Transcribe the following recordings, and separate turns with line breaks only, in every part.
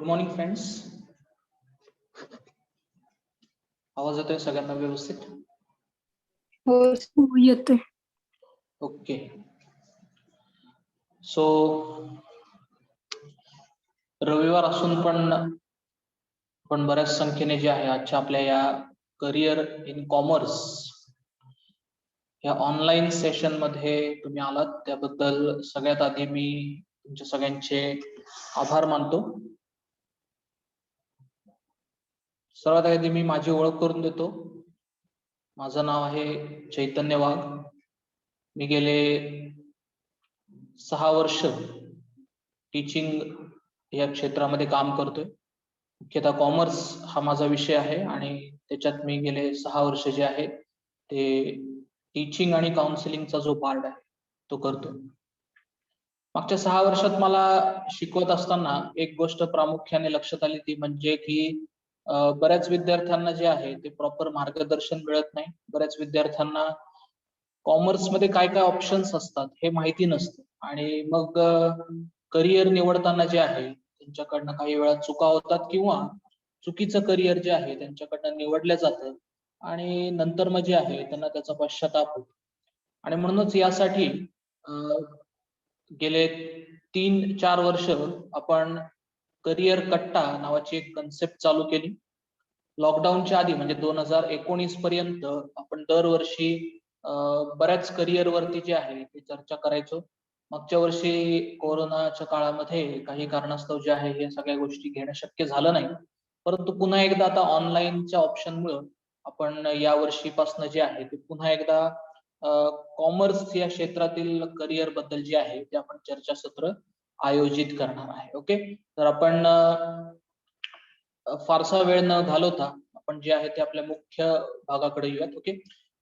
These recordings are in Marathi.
Good morning friends. आवाज येतोय सगळ्यांना व्यवस्थित?
हो येतोय.
ओके. सो रविवार असून पण बऱ्याच संख्येने जे आहे आजच्या आपल्या या करिअर इन कॉमर्स या ऑनलाईन सेशन मध्ये तुम्ही आलात, त्याबद्दल सगळ्यात आधी मी तुमच्या सगळ्यांचे आभार मानतो. सर्वात आधी मी माझी ओळख करून देतो. माझं नाव आहे चैतन्य वाघ. मी गेले 6 वर्ष टीचिंग या क्षेत्रामध्ये काम करतोय. मुख्यतः कॉमर्स हा माझा विषय आहे आणि त्याच्यात मी गेले 6 वर्ष जे आहे ते टीचिंग आणि काउन्सिलिंगचा जो पार्ट आहे तो करतो. मागच्या 6 वर्षात मला शिकवत असताना एक गोष्ट प्रामुख्याने लक्षात आली, ती म्हणजे की बऱ्याच विद्यार्थ्यांना जे आहे ते प्रॉपर मार्गदर्शन मिळत नाही. बऱ्याच विद्यार्थ्यांना कॉमर्स मध्ये काय काय ऑप्शन्स असतात हे माहिती नसतं आणि मग करिअर निवडताना जे आहे त्यांच्याकडनं काही वेळा चुका होतात किंवा चुकीचं करिअर जे आहे त्यांच्याकडनं निवडलं जातं आणि नंतर मग जे आहे त्यांना त्याचा पश्चाताप होतो. आणि म्हणूनच यासाठी गेले 3-4 वर्ष आपण करिअर कट्टा नावाची एक कन्सेप्ट चालू केली. लॉकडाऊनच्या आधी म्हणजे 2019 पर्यंत आपण दरवर्षी बऱ्याच करिअर वरती जे आहे ते चर्चा करायचो. मागच्या वर्षी कोरोनाच्या काळामध्ये काही कारणास्तव जे आहे या सगळ्या गोष्टी घेणं शक्य झालं नाही, परंतु पुन्हा एकदा आता ऑनलाईनच्या ऑप्शनमुळे आपण या वर्षीपासून जे आहे ते पुन्हा एकदा कॉमर्स या क्षेत्रातील करिअर बद्दल जे आहे ते आपण चर्चासत्र आयोजित करणार आहे. ओके, तर आपण फारसा वेळ न घालवता आपण जे आहे ते आपल्या मुख्य भागाकडे येऊयात. ओके,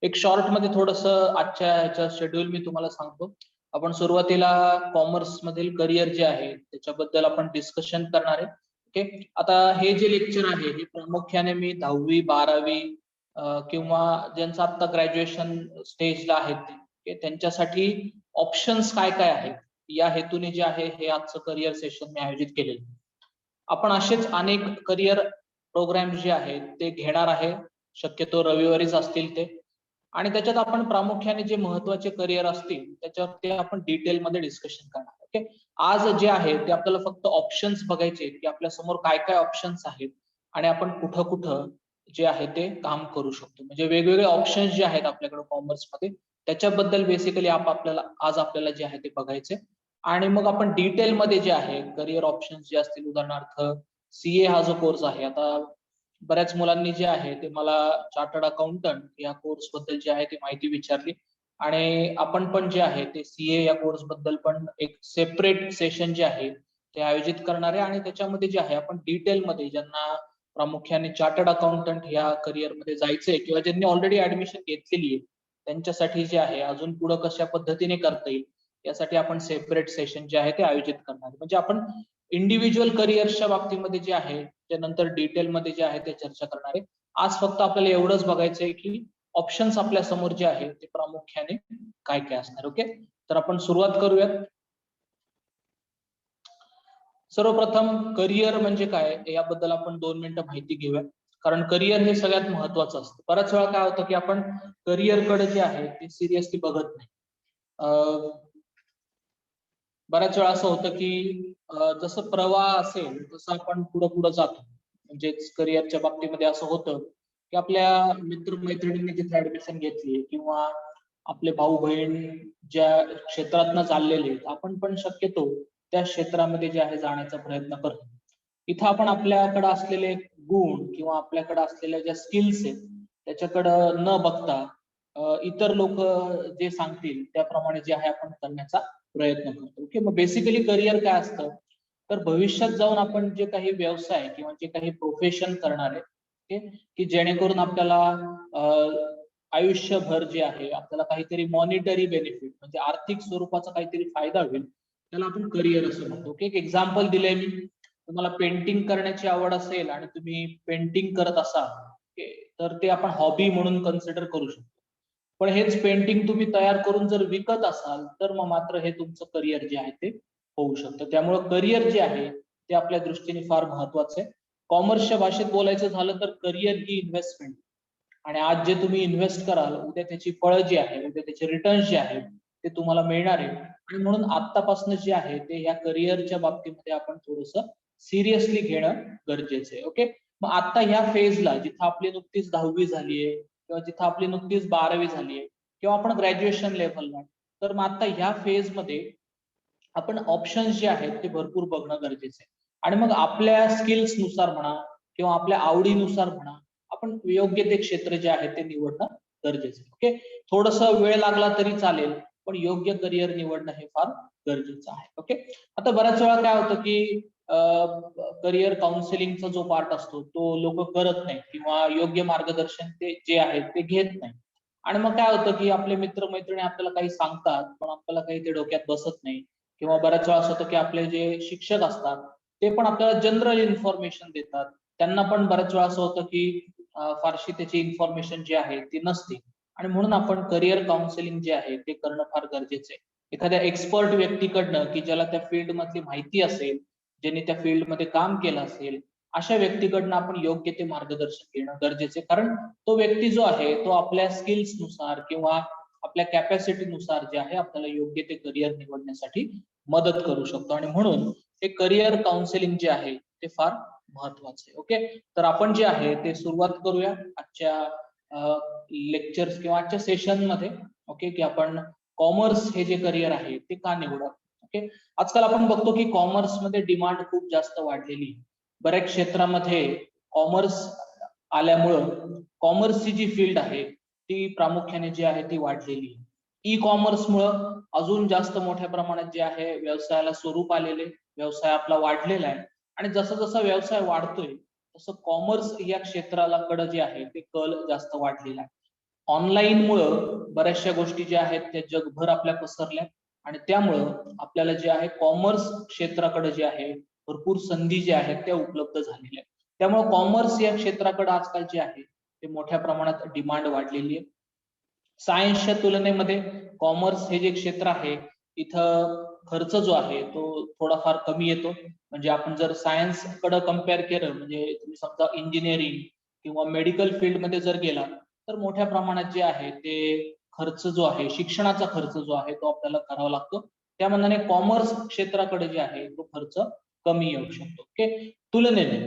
एक शॉर्ट मध्ये थोडस आजच्या ह्याचा शेड्यूल मी तुम्हाला सांगतो. आपण सुरुवातीला कॉमर्स मधील करिअर जे आहे त्याच्याबद्दल आपण डिस्कशन करणार आहे. ओके, आता हे जे लेक्चर आहे हे प्रामुख्याने मी 10वी 12वी किंवा ज्यांचं आता ग्रॅज्युएशन स्टेजला आहेत ते त्यांच्यासाठी ऑप्शन्स काय काय आहेत या हेतूने जे आहे हे आजचं करिअर सेशन मी आयोजित केलेलं. आपण असेच अनेक करिअर प्रोग्राम जे आहेत ते घेणार आहे, शक्यतो रविवारीच असतील ते, आणि त्याच्यात आपण प्रामुख्याने जे महत्वाचे करिअर असतील त्याच्यावरती आपण डिटेलमध्ये डिस्कशन करणार. ओके, आज जे आहे ते आपल्याला फक्त ऑप्शन्स बघायचे की आपल्या समोर काय काय ऑप्शन्स आहेत आणि आपण कुठं कुठं जे आहे ते काम करू शकतो. म्हणजे वेगवेगळे ऑप्शन्स जे आहेत आपल्याकडे कॉमर्स मध्ये त्याच्याबद्दल बेसिकली आज आपल्याला जे आहे ते बघायचे. आणि मग आपण डिटेल मध्ये जे आहे करिअर ऑप्शन्स जे असतील, उदाहरणार्थ सीए हा जो कोर्स आहे, आता बऱ्याच मुलांनी जे आहे ते मला चार्टर्ड अकाउंटंट या कोर्स बद्दल जे आहे ते माहिती विचारली आणि आपण पण जे आहे ते सीए या कोर्स बद्दल पण एक सेपरेट सेशन जे आहे ते आयोजित करणार आहे. आणि त्याच्यामध्ये जे आहे आपण डिटेल मध्ये ज्यांना प्रामुख्याने चार्टर्ड अकाउंटंट या करिअर मध्ये जायचंय किंवा ज्यांनी ऑलरेडी ऍडमिशन घेतलेली आहे त्यांच्यासाठी जे आहे अजून पुढे कशा पद्धतीने करता येईल यासाठी आपण सेपरेट सेशन जे आहे ते आयोजित करणार. म्हणजे आपण इंडिव्हिज्युअल करिअर्सच्या बाबतीमध्ये जे आहे त्यानंतर डिटेलमध्ये जे आहे ते चर्चा करणार आहे. आज फक्त आपल्याला एवढंच बघायचंय की ऑप्शन्स आपल्या समोर जे आहे ते प्रामुख्याने काय काय असणार. ओके, तर आपण सुरुवात करूयात. सर्वप्रथम करिअर म्हणजे काय याबद्दल आपण 2 मिनिटं माहिती घेऊया, कारण करिअर हे सगळ्यात महत्वाचं असतं. बऱ्याच वेळा काय होतं की आपण करिअर कडे जे आहे ते सिरियसली बघत नाही. बऱ्याच वेळा असं होतं की जसं प्रवाह असेल तसं आपण पुढे जातो. म्हणजेच करिअरच्या बाबतीमध्ये असं होतं की आपल्या मित्रमैत्रिणींनी जिथे ऍडमिशन घेतली किंवा आपले भाऊ बहीण ज्या क्षेत्रातनं चाललेले आपण पण शक्यतो त्या क्षेत्रामध्ये जे आहे जाण्याचा प्रयत्न करतो. इथं आपण आपल्याकडे असलेले गुण किंवा आपल्याकडे असलेल्या ज्या स्किल्स आहेत त्याच्याकडं न बघता इतर लोक जे सांगतील त्याप्रमाणे जे आहे आपण करण्याचा प्रयत्न करतो. ओके, मग बेसिकली करिअर काय असतं तर भविष्यात जाऊन आपण जे काही व्यवसाय किंवा जे काही प्रोफेशन करणार आहे की जेणेकरून आपल्याला आयुष्यभर जे आहे आपल्याला काहीतरी मॉनिटरी बेनिफिट म्हणजे आर्थिक स्वरूपाचा काहीतरी फायदा होईल त्याला आपण करिअर असं म्हणतो. ओके, एक एक्झाम्पल दिलंय मी. तुम्हाला पेंटिंग करण्याची आवड असेल आणि तुम्ही पेंटिंग करत असाल तर ते आपण हॉबी म्हणून कन्सिडर करू शकतो. पण हेच पेंटिंग तुम्ही तयार करून जर विकत असाल तर मग मात्र हे तुमचं करिअर जे आहे ते होऊ शकतं. त्यामुळे करिअर जे आहे ते आपल्या दृष्टीने फार महत्वाचं आहे. कॉमर्सच्या भाषेत बोलायचं झालं तर करिअर ही इन्व्हेस्टमेंट, आणि आज जे तुम्ही इन्व्हेस्ट कराल उद्या त्याची फळं जी आहे, उद्या त्याचे रिटर्न्स जे आहेत ते तुम्हाला मिळणार आहे. आणि म्हणून आत्तापासून जे आहे ते या करिअरच्या बाबतीमध्ये आपण थोडस सिरियसली घेणं गरजेचं आहे. ओके, मग आता ह्या फेजला जिथं आपली नुकतीच 10वी झालीये किंवा जिथं आपली नुकतीच 12वी झालीये किंवा आपण ग्रॅज्युएशन लेव्हलला, तर मग आता ह्या फेज मध्ये आपण ऑप्शन्स जे आहेत ते भरपूर बघणं गरजेचं आहे. आणि मग आपल्या स्किल्स नुसार म्हणा किंवा आपल्या आवडीनुसार म्हणा आपण योग्य ते क्षेत्र जे आहे ते निवडणं गरजेचं आहे. ओके, थोडस वेळ लागला तरी चालेल, पण योग्य करिअर निवडणं हे फार गरजेचं आहे. ओके, आता बऱ्याच वेळा काय होतं की करिअर काउन्सिलिंगचा जो पार्ट असतो तो लोक करत नाही किंवा योग्य मार्गदर्शन ते जे आहे ते घेत नाही. आणि मग काय होतं की आपले मित्रमैत्रिणी आपल्याला काही सांगतात पण आपल्याला काही ते डोक्यात बसत नाही. किंवा बऱ्याच वेळा असं होतं की आपले जे शिक्षक असतात ते पण आपल्याला जनरल इन्फॉर्मेशन देतात. त्यांना पण बऱ्याच वेळा असं होतं की फारशी त्याची इन्फॉर्मेशन जी आहे ती नसते. आणि म्हणून आपण करिअर काउन्सिलिंग जे आहे ते करणं फार गरजेचं आहे. एखाद्या एक्सपर्ट व्यक्तीकडनं की ज्याला त्या फील्ड मधली माहिती असेल, ज्यांनी त्या फील्ड मध्ये काम केलं असेल, अशा व्यक्तीकडनं आपण योग्य ते मार्गदर्शन घेणं गरजेचं आहे. कारण तो व्यक्ती जो आहे तो आपल्या स्किल्स नुसार किंवा आपल्या कॅपॅसिटी नुसार जे आहे आपल्याला योग्य ते करिअर निवडण्यासाठी मदत करू शकतो. आणि म्हणून हे करिअर काउन्सिलिंग जे आहे ते फार महत्वाचं आहे. ओके, तर आपण जे आहे ते सुरुवात करूया आजच्या लेक्चर्स किंवा आजच्या सेशन मध्ये. ओके, की आपण कॉमर्स हे जे करिअर आहे ते का निवडा. ओके, आजकाल आपण बघतो की कॉमर्स मध्ये डिमांड खूप जास्त वाढलेली आहे. बऱ्याच क्षेत्रामध्ये कॉमर्स आल्यामुळं कॉमर्सची जी फील्ड आहे ती प्रामुख्याने जी आहे ती वाढलेली आहे. ई कॉमर्स मुळे अजून जास्त मोठ्या प्रमाणात जे आहे व्यवसायाला स्वरूप आलेले, व्यवसाय आपला वाढलेला आहे. आणि जसा जसा व्यवसाय वाढतोय तसं कॉमर्स या क्षेत्राला कडे जे आहे ते कल जास्त वाढलेला आहे. ऑनलाईन मुळे बऱ्याचशा गोष्टी ज्या आहेत त्या जगभर आपल्या पसरल्या, आणि त्यामुळं आपल्याला जे आहे कॉमर्स क्षेत्राकडे जे आहे भरपूर संधी ज्या आहेत त्या उपलब्ध झालेल्या आहेत. त्यामुळे कॉमर्स या क्षेत्राकडे आजकाल जे आहे ते मोठ्या प्रमाणात डिमांड वाढलेली आहे. सायन्सच्या तुलनेमध्ये कॉमर्स हे जे क्षेत्र आहे इथं खर्च जो आहे तो थोडाफार कमी येतो. म्हणजे आपण जर सायन्स कडे कम्पेअर केलं, म्हणजे तुम्ही समजा इंजिनिअरिंग किंवा मेडिकल फील्ड मध्ये जर गेला तर मोठ्या प्रमाणात जे आहे ते खर्च जो आहे, शिक्षणाचा खर्च जो आहे तो आपल्याला करावा लागतो. त्या मानाने कॉमर्स क्षेत्राकडे जे आहे तो खर्च कमी येऊ शकतो. ओके, तुलनेने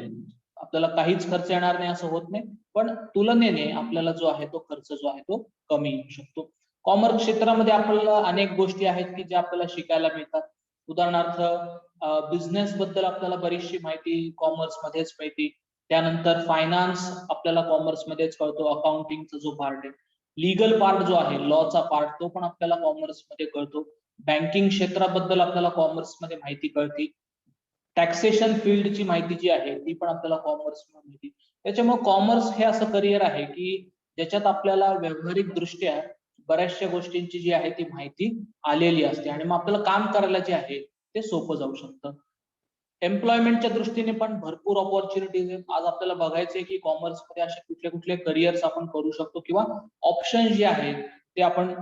आपल्याला काहीच खर्च येणार नाही असं होत नाही, पण तुलनेने आपल्याला जो आहे तो खर्च जो आहे तो कमी येऊ शकतो. कॉमर्स क्षेत्रामध्ये आपल्याला अनेक गोष्टी आहेत की ज्या आपल्याला शिकायला मिळतात. उदाहरणार्थ बिझनेस बद्दल आपल्याला बरीचशी माहिती कॉमर्स मध्येच मिळते. त्यानंतर फायनान्स आपल्याला कॉमर्स मध्येच कळतो, अकाउंटिंगचा जो पार्ट आहे. लीगल पार्ट जो आहे, लॉचा पार्ट, तो पण आपल्याला कॉमर्स मध्ये कळतो. बँकिंग क्षेत्राबद्दल आपल्याला कॉमर्स मध्ये माहिती कळते. टॅक्सेशन फील्डची माहिती जी आहे ती पण आपल्याला कॉमर्स मध्ये मिळते. त्याच्यामुळे कॉमर्स हे असं करिअर आहे की ज्याच्यात आपल्याला व्यावहारिक दृष्ट्या बऱ्याचशा गोष्टींची जी आहे ती माहिती आलेली असते, आणि मग आपल्याला काम करायला जे आहे ते सोपं जाऊ शकतं. एम्प्लॉयमेंटच्या दृष्टीने पण भरपूर ऑपॉर्च्युनिटीज आहेत. आज आपल्याला बघायचंय की कॉमर्स मध्ये असे कुठले कुठले करिअर्स आपण करू शकतो किंवा ऑप्शन जे आहेत ते आपण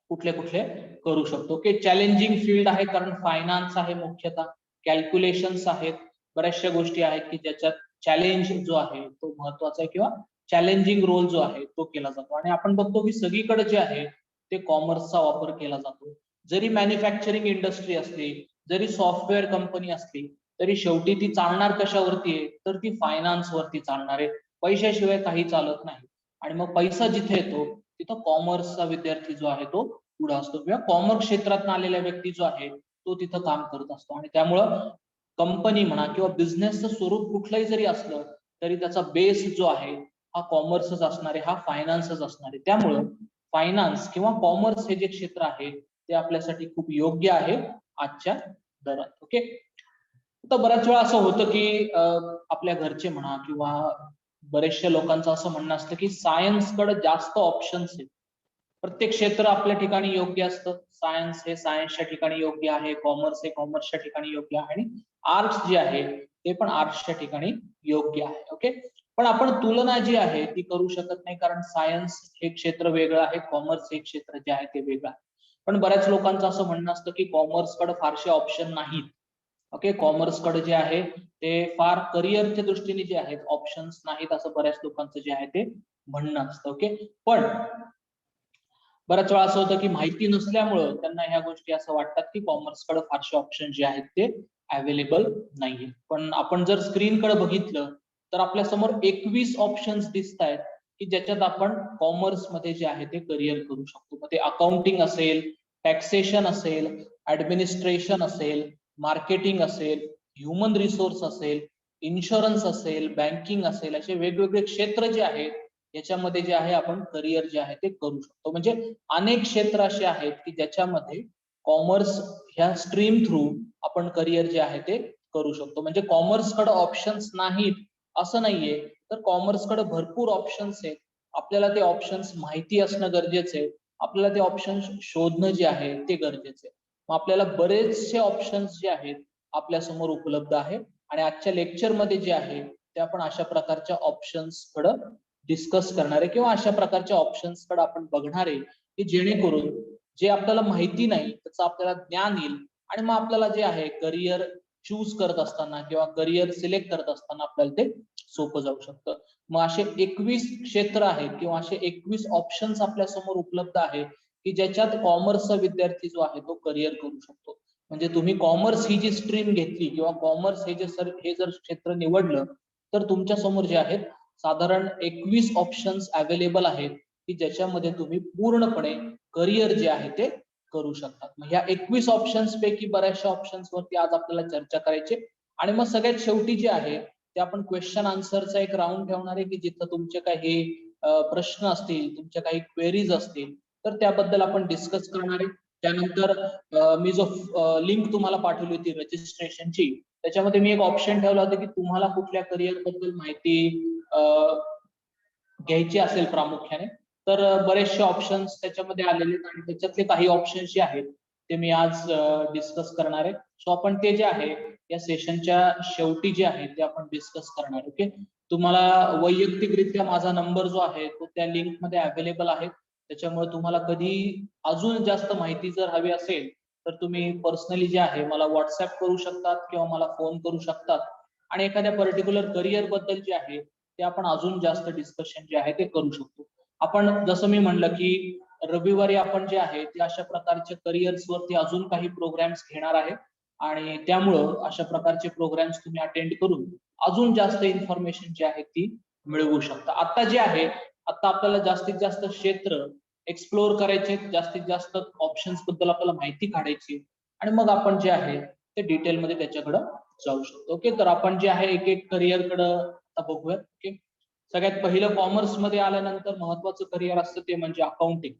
कुठले कुठले करू शकतो. की चॅलेंजिंग फील्ड आहे कारण फायनान्स आहे मुख्यतः, कॅल्क्युलेशन्स आहेत, बऱ्याचशा गोष्टी आहेत की ज्याच्यात चॅलेंज जो आहे तो महत्वाचा आहे किंवा चॅलेंजिंग रोल जो आहे तो केला जातो. आणि आपण बघतो की सगळीकडे जे आहे ते कॉमर्सचा वापर केला जातो. जरी मॅन्युफॅक्चरिंग इंडस्ट्री असली, जरी सॉफ्टवेअर कंपनी असली, तरी शेवटी ती चालणार कशावरती आहे तर ती फायनान्स वरती चालणार आहे. पैशाशिवाय काही चालत नाही. आणि मग पैसा जिथे येतो तिथं कॉमर्सचा विद्यार्थी जो आहे तो पुढे असतो, किंवा कॉमर्स क्षेत्रात आलेला व्यक्ती जो आहे तो तिथं काम करत असतो. आणि त्यामुळं कंपनी म्हणा किंवा बिझनेसचं स्वरूप कुठलंही जरी असलं तरी त्याचा बेस जो आहे हा कॉमर्सच असणार आहे, हा फायनान्सच असणार आहे. त्यामुळं फायनान्स किंवा कॉमर्स हे जे क्षेत्र आहे ते आपल्यासाठी खूप योग्य आहे आजच्या दरात. ओके, तर बऱ्याच वेळा असं होतं की आपल्या घरचे म्हणा किंवा बरेचशा लोकांचं असं म्हणणं असतं की सायन्स कडे जास्त ऑप्शन्स आहेत. प्रत्येक क्षेत्र आपल्या ठिकाणी योग्य असतं. सायन्स हे सायन्सच्या ठिकाणी योग्य आहे, कॉमर्स हे कॉमर्सच्या ठिकाणी योग्य आहे, आणि आर्ट्स जे आहे ते पण आर्ट्सच्या ठिकाणी योग्य आहे. ओके, पण आपण तुलना जी आहे ती करू शकत नाही, कारण सायन्स हे क्षेत्र वेगळं आहे, कॉमर्स हे क्षेत्र जे आहे ते वेगळं आहे. पण बऱ्याच लोकांचं असं म्हणणं असतं की कॉमर्सकडे फारसे ऑप्शन नाहीत, ओके, कॉमर्सकडे जे आहे ते फार करिअरच्या दृष्टीने जे आहेत ऑप्शन्स नाहीत असं बऱ्याच लोकांचं जे आहे ते म्हणणं असतं. ओके, पण बऱ्याच वेळा असं होतं की माहिती नसल्यामुळं त्यांना ह्या गोष्टी असं वाटतात की कॉमर्सकडे फारसे ऑप्शन जे आहेत ते अवेलेबल नाहीये. पण आपण जर स्क्रीनकडे बघितलं तर आपल्या समोर 21 ऑप्शन्स दिसत आहेत की ज्याच्यात आपण कॉमर्स मध्ये जे आहे ते करिअर करू शकतो. मग ते अकाउंटिंग असेल, टॅक्सेशन असेल, ऍडमिनिस्ट्रेशन असेल, मार्केटिंग असेल, ह्युमन रिसोर्स असेल, इन्शुरन्स असेल, बँकिंग असेल, असे वेगवेगळे क्षेत्र जे आहेत याच्यामध्ये जे आहे आपण करिअर जे आहे ते करू शकतो. म्हणजे अनेक क्षेत्र असे आहेत की ज्याच्यामध्ये कॉमर्स ह्या स्ट्रीम थ्रू आपण करिअर जे आहे ते करू शकतो. म्हणजे कॉमर्सकडे ऑप्शन्स नाहीत असं नाहीये, तर कॉमर्सकडे भरपूर ऑप्शन्स आहेत. आपल्याला ते ऑप्शन्स माहिती असणं गरजेचं आहे. आपल्याला ते ऑप्शन्स शोधणं जे आहे ते गरजेचं आहे. मग आपल्याला बरेचसे ऑप्शन्स जे आहेत आपल्या समोर उपलब्ध आहे आणि आजच्या लेक्चर मध्ये जे आहे ते आपण अशा प्रकारच्या ऑप्शन्स कडे डिस्कस करणार आहे किंवा अशा प्रकारच्या ऑप्शन्स कडे आपण बघणार आहे की जेणेकरून जे आपल्याला माहिती नाही त्याचं आपल्याला ज्ञान येईल आणि मग आपल्याला जे आहे करिअर चूज करत असताना किंवा करिअर सिलेक्ट करत असताना आपल्याला ते सोपं जाऊ शकतं. मग असे 21 क्षेत्र आहेत किंवा असे 21 ऑप्शन्स आपल्या समोर उपलब्ध आहे की ज्याच्यात कॉमर्सचा विद्यार्थी जो आहे तो करिअर करू शकतो. म्हणजे तुम्ही कॉमर्स ही जी स्ट्रीम घेतली किंवा कॉमर्स हे जर क्षेत्र निवडलं तर तुमच्या समोर जे आहेत साधारण 21 ऑप्शन्स अवेलेबल आहेत की ज्याच्यामध्ये तुम्ही पूर्णपणे करिअर जे आहे ते करू शकतात. मग ह्या 21 ऑप्शन्स पैकी बऱ्याचशा ऑप्शन्स वरती आज आपल्याला चर्चा करायची आणि मग सगळ्यात शेवटी जे आहे ते आपण क्वेश्चन आन्सरचा एक राऊंड ठेवणार आहे की जिथं तुमचे काही प्रश्न असतील, तुमच्या काही क्वेरीज असतील तर त्याबद्दल आपण डिस्कस करणार आहे. त्यानंतर मी जो लिंक तुम्हाला पाठवली होती रजिस्ट्रेशनची त्याच्यामध्ये मी एक ऑप्शन ठेवला होता की तुम्हाला कुठल्या करिअर बद्दल माहिती घ्यायची असेल प्रामुख्याने तर बरेचसे ऑप्शन्स त्याच्यामध्ये आलेले आहेत आणि त्याच्यातले काही ऑप्शन्स जे आहेत ते मी आज डिस्कस करणार आहे. सो आपण ते जे आहे या सेशनच्या शेवटी जे आहे ते आपण डिस्कस करणार. ओके, तुम्हाला वैयक्तिकरित्या माझा नंबर जो आहे तो त्या लिंक मध्ये अवेलेबल आहे. त्याच्यामुळे तुम्हाला कधी अजून जास्त माहिती जर हवी असेल तर तुम्ही पर्सनली जे आहे मला व्हॉट्सअप करू शकतात किंवा मला फोन करू शकतात आणि एखाद्या पर्टिक्युलर करिअर बद्दल जे आहे ते आपण अजून जास्त डिस्कशन जे आहे ते करू शकतो. आपण जसं मी म्हणलं की रविवारी आपण जे आहे ते अशा प्रकारच्या करिअर्स वरती अजून काही प्रोग्राम्स घेणार आहे आणि त्यामुळं अशा प्रकारचे प्रोग्राम्स तुम्ही अटेंड करून अजून जास्त इन्फॉर्मेशन जी आहे ती मिळवू शकता. आता जे आहे आता आपल्याला जास्तीत जास्त क्षेत्र एक्सप्लोर करायचे, जास्तीत जास्त ऑप्शन्स बद्दल आपल्याला माहिती काढायची आणि मग आपण जे आहे ते डिटेलमध्ये त्याच्याकडे जाऊ शकतो. ओके, तर आपण जे आहे एक एक करिअरकडे आता बघूयात. ओके, सगळ्यात पहिलं कॉमर्स मध्ये आल्यानंतर महत्वाचं करिअर असतं ते म्हणजे अकाउंटिंग.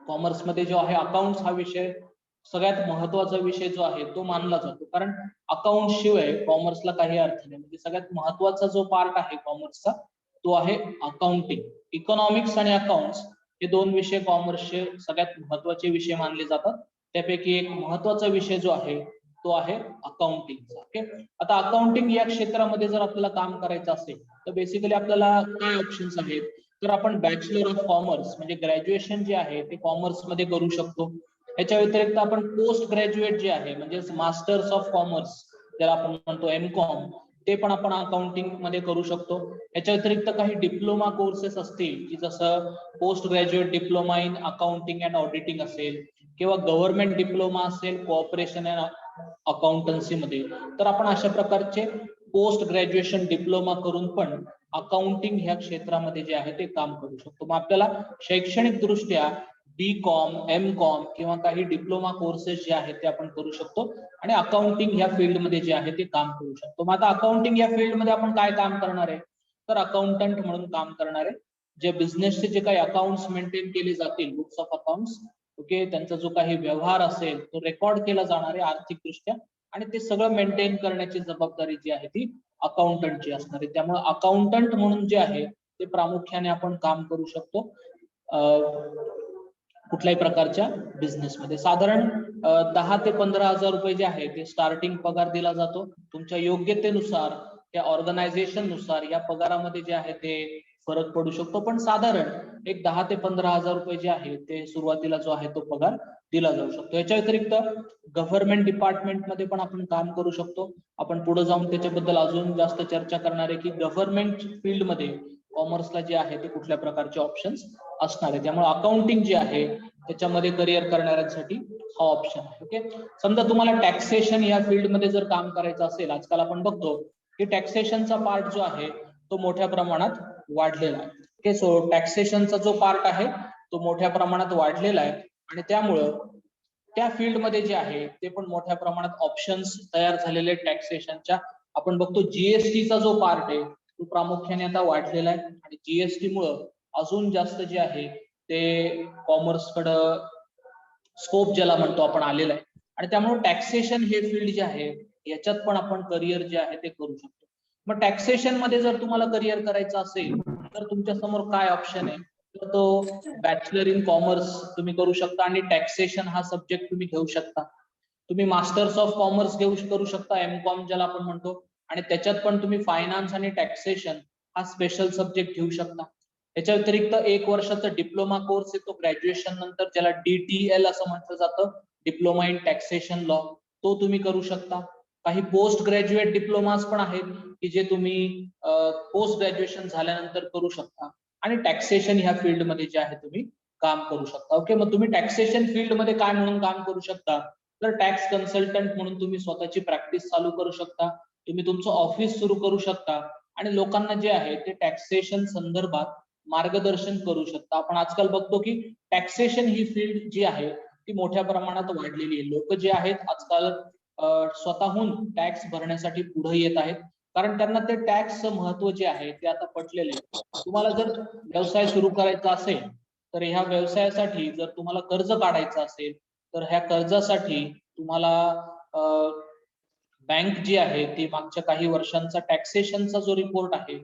कॉमर्स मध्ये जो आहे अकाउंट्स हा विषय सगळ्यात महत्वाचा विषय जो आहे तो मानला जातो कारण अकाउंट शिवाय कॉमर्सला काही अर्थ नाही. म्हणजे सगळ्यात महत्वाचा जो पार्ट आहे कॉमर्सचा तो आहे अकाउंटिंग. इकॉनॉमिक्स आणि अकाउंट्स हे दोन विषय कॉमर्सचे सगळ्यात महत्वाचे विषय मानले जातात. त्यापैकी एक महत्वाचा विषय जो आहे तो आहे अकाउंटिंगचा. ओके, आता अकाउंटिंग या क्षेत्रामध्ये जर आपल्याला काम करायचं असेल तर बेसिकली आपल्याला काय ऑप्शन्स आहेत तर आपण बॅचलर ऑफ कॉमर्स म्हणजे ग्रॅज्युएशन जे आहे ते कॉमर्स मध्ये करू शकतो. याच्या व्यतिरिक्त आपण पोस्ट ग्रॅज्युएट जे आहे म्हणजे मास्टर्स ऑफ कॉमर्स ज्याला आपण म्हणतो एमकॉम ते पण आपण अकाउंटिंग मध्ये करू शकतो. याच्या व्यतिरिक्त काही डिप्लोमा कोर्सेस असतील की जसं post graduate diploma in accounting and auditing असेल किंवा गव्हर्नमेंट डिप्लोमा असेल कोऑपरेशन अँड अकाउंटन्सी मध्ये तर आपण अशा प्रकारचे पोस्ट ग्रॅज्युएशन डिप्लोमा करून पण अकाउंटिंग ह्या क्षेत्रामध्ये जे आहे ते काम करू शकतो. मग आपल्याला शैक्षणिक दृष्ट्या B.Com, M.Com किंवा काही डिप्लोमा कोर्सेस जे आहेत ते आपण करू शकतो आणि अकाउंटिंग ह्या फील्डमध्ये जे आहे ते काम करू शकतो. मग आता अकाउंटिंग या फील्डमध्ये आपण काय काम करणार आहे तर अकाउंटंट म्हणून काम करणार आहे. जे बिझनेसचे जे काही अकाउंट्स मेंटेन केले जातील बुक्स ऑफ अकाउंट्स ओके त्यांचा जो काही व्यवहार असेल तो रेकॉर्ड केला जाणार आहे आर्थिक दृष्ट्या आणि ते सगळं मेंटेन करण्याची जबाबदारी जी आहे ती अकाउंटंटची असणार आहे. त्यामुळे अकाउंटंट म्हणून जे आहे ते प्रामुख्याने आपण काम करू शकतो कुठल्याही प्रकारच्या बिझनेसमध्ये. साधारण 10 ते 15,000 रुपये जे आहे ते स्टार्टिंग पगार दिला जातो. तुमच्या योग्यतेनुसार त्या ऑर्गनायझेशन नुसार या पगारामध्ये जे आहे ते फरक पडू शकतो, पण साधारण एक 10 ते 15,000 रुपये जे आहे ते सुरुवातीला जो आहे तो पगार दिला जाऊ शकतो. याच्या व्यतिरिक्त गव्हर्नमेंट डिपार्टमेंटमध्ये पण आपण काम करू शकतो. आपण पुढे जाऊन त्याच्याबद्दल अजून जास्त चर्चा करणार आहे की गव्हर्नमेंट फील्डमध्ये कॉमर्सला जे आहे ते कुठल्या प्रकारचे ऑप्शन्स असणार आहे. त्यामुळे अकाउंटिंग जे आहे त्याच्यामध्ये करिअर करणाऱ्यांसाठी हा ऑप्शन आहे. ओके, समजा तुम्हाला टॅक्सेशन या फील्डमध्ये जर काम करायचं असेल, आजकाल आपण बघतो की टॅक्सेशनचा पार्ट जो आहे तो मोठ्या प्रमाणात वाढलेला आहे. ओके, सो टॅक्सेशनचा जो पार्ट आहे तो मोठ्या प्रमाणात वाढलेला आहे आणि त्यामुळं त्या फील्डमध्ये जे आहे ते पण मोठ्या प्रमाणात ऑप्शन्स तयार झालेले टॅक्सेशनच्या. आपण बघतो जीएसटीचा जो पार्ट आहे तो प्रामुख्याने आता वाढलेला आहे आणि जीएसटी मुळे अजून जास्त जे आहे ते कॉमर्सकडं स्कोप ज्याला म्हणतो आपण आलेला आहे आणि त्यामुळे टॅक्सेशन हे फील्ड जे आहे याच्यात पण आपण करिअर जे आहे ते करू शकतो. मग टॅक्सेशन मध्ये जर तुम्हाला करिअर करायचं असेल तर तुमच्या समोर काय ऑप्शन आहे, तर तो बॅचलर इन कॉमर्स तुम्ही करू शकता आणि टॅक्सेशन हा सब्जेक्ट तुम्ही घेऊ शकता. तुम्ही मास्टर्स ऑफ कॉमर्स करू शकता, एमकॉम ज्याला आपण म्हणतो, आणि त्याच्यात पण तुम्ही फायनान्स आणि टॅक्सेशन हा स्पेशल सब्जेक्ट घेऊ शकता. याच्या व्यतिरिक्त 1 वर्षाचा डिप्लोमा कोर्स येतो ग्रॅज्युएशन नंतर, ज्याला DTL असं म्हटलं जातं, डिप्लोमा इन टॅक्सेशन लॉ, तो तुम्ही करू शकता. काही पोस्ट ग्रॅज्युएट डिप्लोमास पण आहेत की जे तुम्ही पोस्ट ग्रॅज्युएशन झाल्यानंतर करू शकता आणि टॅक्सेशन ह्या फील्डमध्ये जे आहे तुम्ही काम करू शकता. ओके, मग तुम्ही टॅक्सेशन फील्डमध्ये काय म्हणून काम करू शकता, तर टॅक्स कन्सल्टंट म्हणून तुम्ही स्वतःची प्रॅक्टिस चालू करू शकता. तुम्ही तुमचं ऑफिस सुरू करू शकता आणि लोकांना जे आहे ते टॅक्सेशन संदर्भात मार्गदर्शन करू शकता. आपण आजकाल बघतो की टॅक्सेशन ही फील्ड जी आहे ती मोठ्या प्रमाणात वाढलेली आहे. लोक जे आहेत आजकाल स्वतःहून टॅक्स भरण्यासाठी पुढे येत आहेत, कारण त्यांना ते टॅक्सचं महत्व जे आहे ते आता पटलेले आहे. तुम्हाला जर व्यवसाय सुरू करायचा असेल तर ह्या व्यवसायासाठी जर तुम्हाला कर्ज काढायचं असेल तर ह्या कर्जासाठी तुम्हाला बँक जी आहे ती मागच्या काही वर्षांचा टॅक्सेशनचा जो रिपोर्ट आहे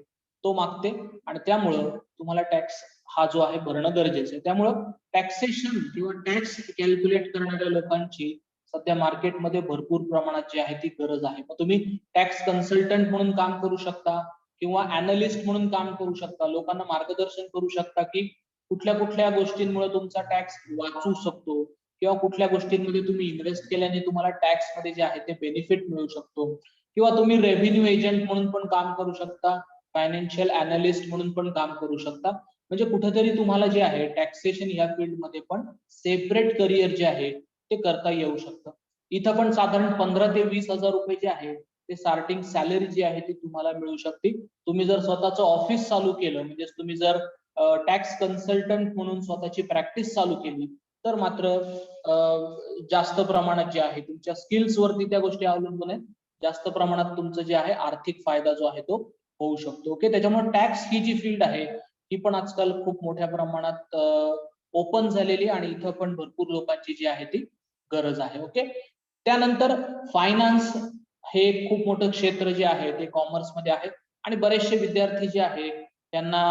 तो मागते आणि त्यामुळं तुम्हाला टॅक्स हा जो आहे भरणं गरजेचं आहे. त्यामुळं टॅक्सेशन किंवा टॅक्स कॅल्क्युलेट करणाऱ्या लोकांची सध्या मार्केटमध्ये भरपूर प्रमाणात जी आहे ती गरज आहे. मग तुम्ही टॅक्स कन्सल्टंट म्हणून काम करू शकता किंवा अनालिस्ट म्हणून काम करू शकता. लोकांना मार्गदर्शन करू शकता की कुठल्या कुठल्या गोष्टींमुळे तुमचा टॅक्स वाचू शकतो किंवा कुठल्या गोष्टींमध्ये तुम्ही इन्व्हेस्ट केल्याने तुम्हाला टॅक्स मध्ये जे आहे ते बेनिफिट मिळू शकतो. किंवा तुम्ही रेव्हेन्यू एजंट म्हणून पण काम करू शकता, फायनान्शियल अनालिस्ट म्हणून पण काम करू शकता. म्हणजे कुठेतरी तुम्हाला जे आहे टॅक्सेशन या फील्डमध्ये पण सेपरेट करिअर जे आहे ते करता येऊ शकतं. इथं पण साधारण 15 ते 20,000 रुपये जे आहे ते स्टार्टिंग सॅलरी जी आहे ती तुम्हाला मिळू शकते. तुम्ही जर स्वतःचं ऑफिस चालू केलं, म्हणजे तुम्ही जर टॅक्स कन्सल्टंट म्हणून स्वतःची प्रॅक्टिस चालू केली तर मात्र जास्त प्रमाणात जे आहे तुमच्या स्किल्स वरती त्या गोष्टी अवलंबून आहेत, जास्त प्रमाणात तुमचं जे आहे आर्थिक फायदा जो आहे तो होऊ शकतो. ओके, त्याच्यामुळे टॅक्स ही जी फील्ड आहे ही पण आजकाल खूप मोठ्या प्रमाणात ओपन झालेली आणि इथं पण भरपूर लोकांची जी आहे ती गरज आहे. ओके, त्यानंतर फायनान्स हे खूप मोठं क्षेत्र जे आहे ते कॉमर्स मध्ये आहे आणि बरेचसे विद्यार्थी जे आहे त्यांना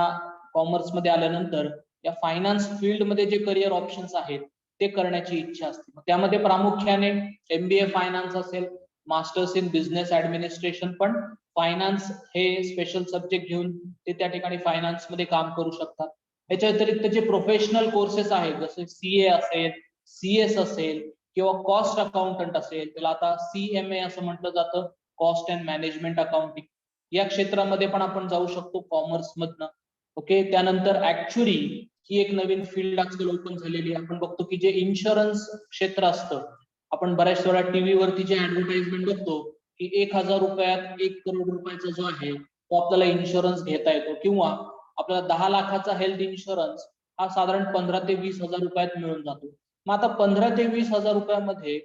कॉमर्स मध्ये आल्यानंतर या फायनान्स फील्ड मध्ये जे करिअर ऑप्शन्स आहेत ते करण्याची इच्छा असते. त्यामध्ये प्रामुख्याने MBA फायनान्स असेल, मास्टर्स इन बिझनेस ऍडमिनिस्ट्रेशन, पण फायनान्स हे स्पेशल सब्जेक्ट घेऊन ते त्या ठिकाणी फायनान्स मध्ये काम करू शकतात. याच्या व्यतिरिक्त जे प्रोफेशनल कोर्सेस आहेत जसे CA असेल, CS असेल किंवा कॉस्ट अकाउंटंट असेल, त्याला आता CMA असं म्हटलं जातं, कॉस्ट अँड मॅनेजमेंट अकाउंटिंग, या क्षेत्रामध्ये पण आपण जाऊ शकतो कॉमर्स मधनं. ओके, त्यानंतर ऍक्च्युरी ही एक नवीन फील्ड आजकाल ओपन झालेली आहे. आपण बघतो की जे इन्शुरन्स क्षेत्र असतं, आपण बऱ्याच वेळा टीव्ही वरती जे ऍडव्हर्टाइजमेंट बघतो की 1,000 रुपयात 1 करोड रुपयाचा जो आहे तो आपल्याला इन्शुरन्स घेता येतो किंवा आपल्याला 10 लाखाचा हेल्थ इन्शुरन्स हा साधारण 15 ते 20,000 रुपयात मिळून जातो. मग आता 15 ते 20,000 रुपयामध्ये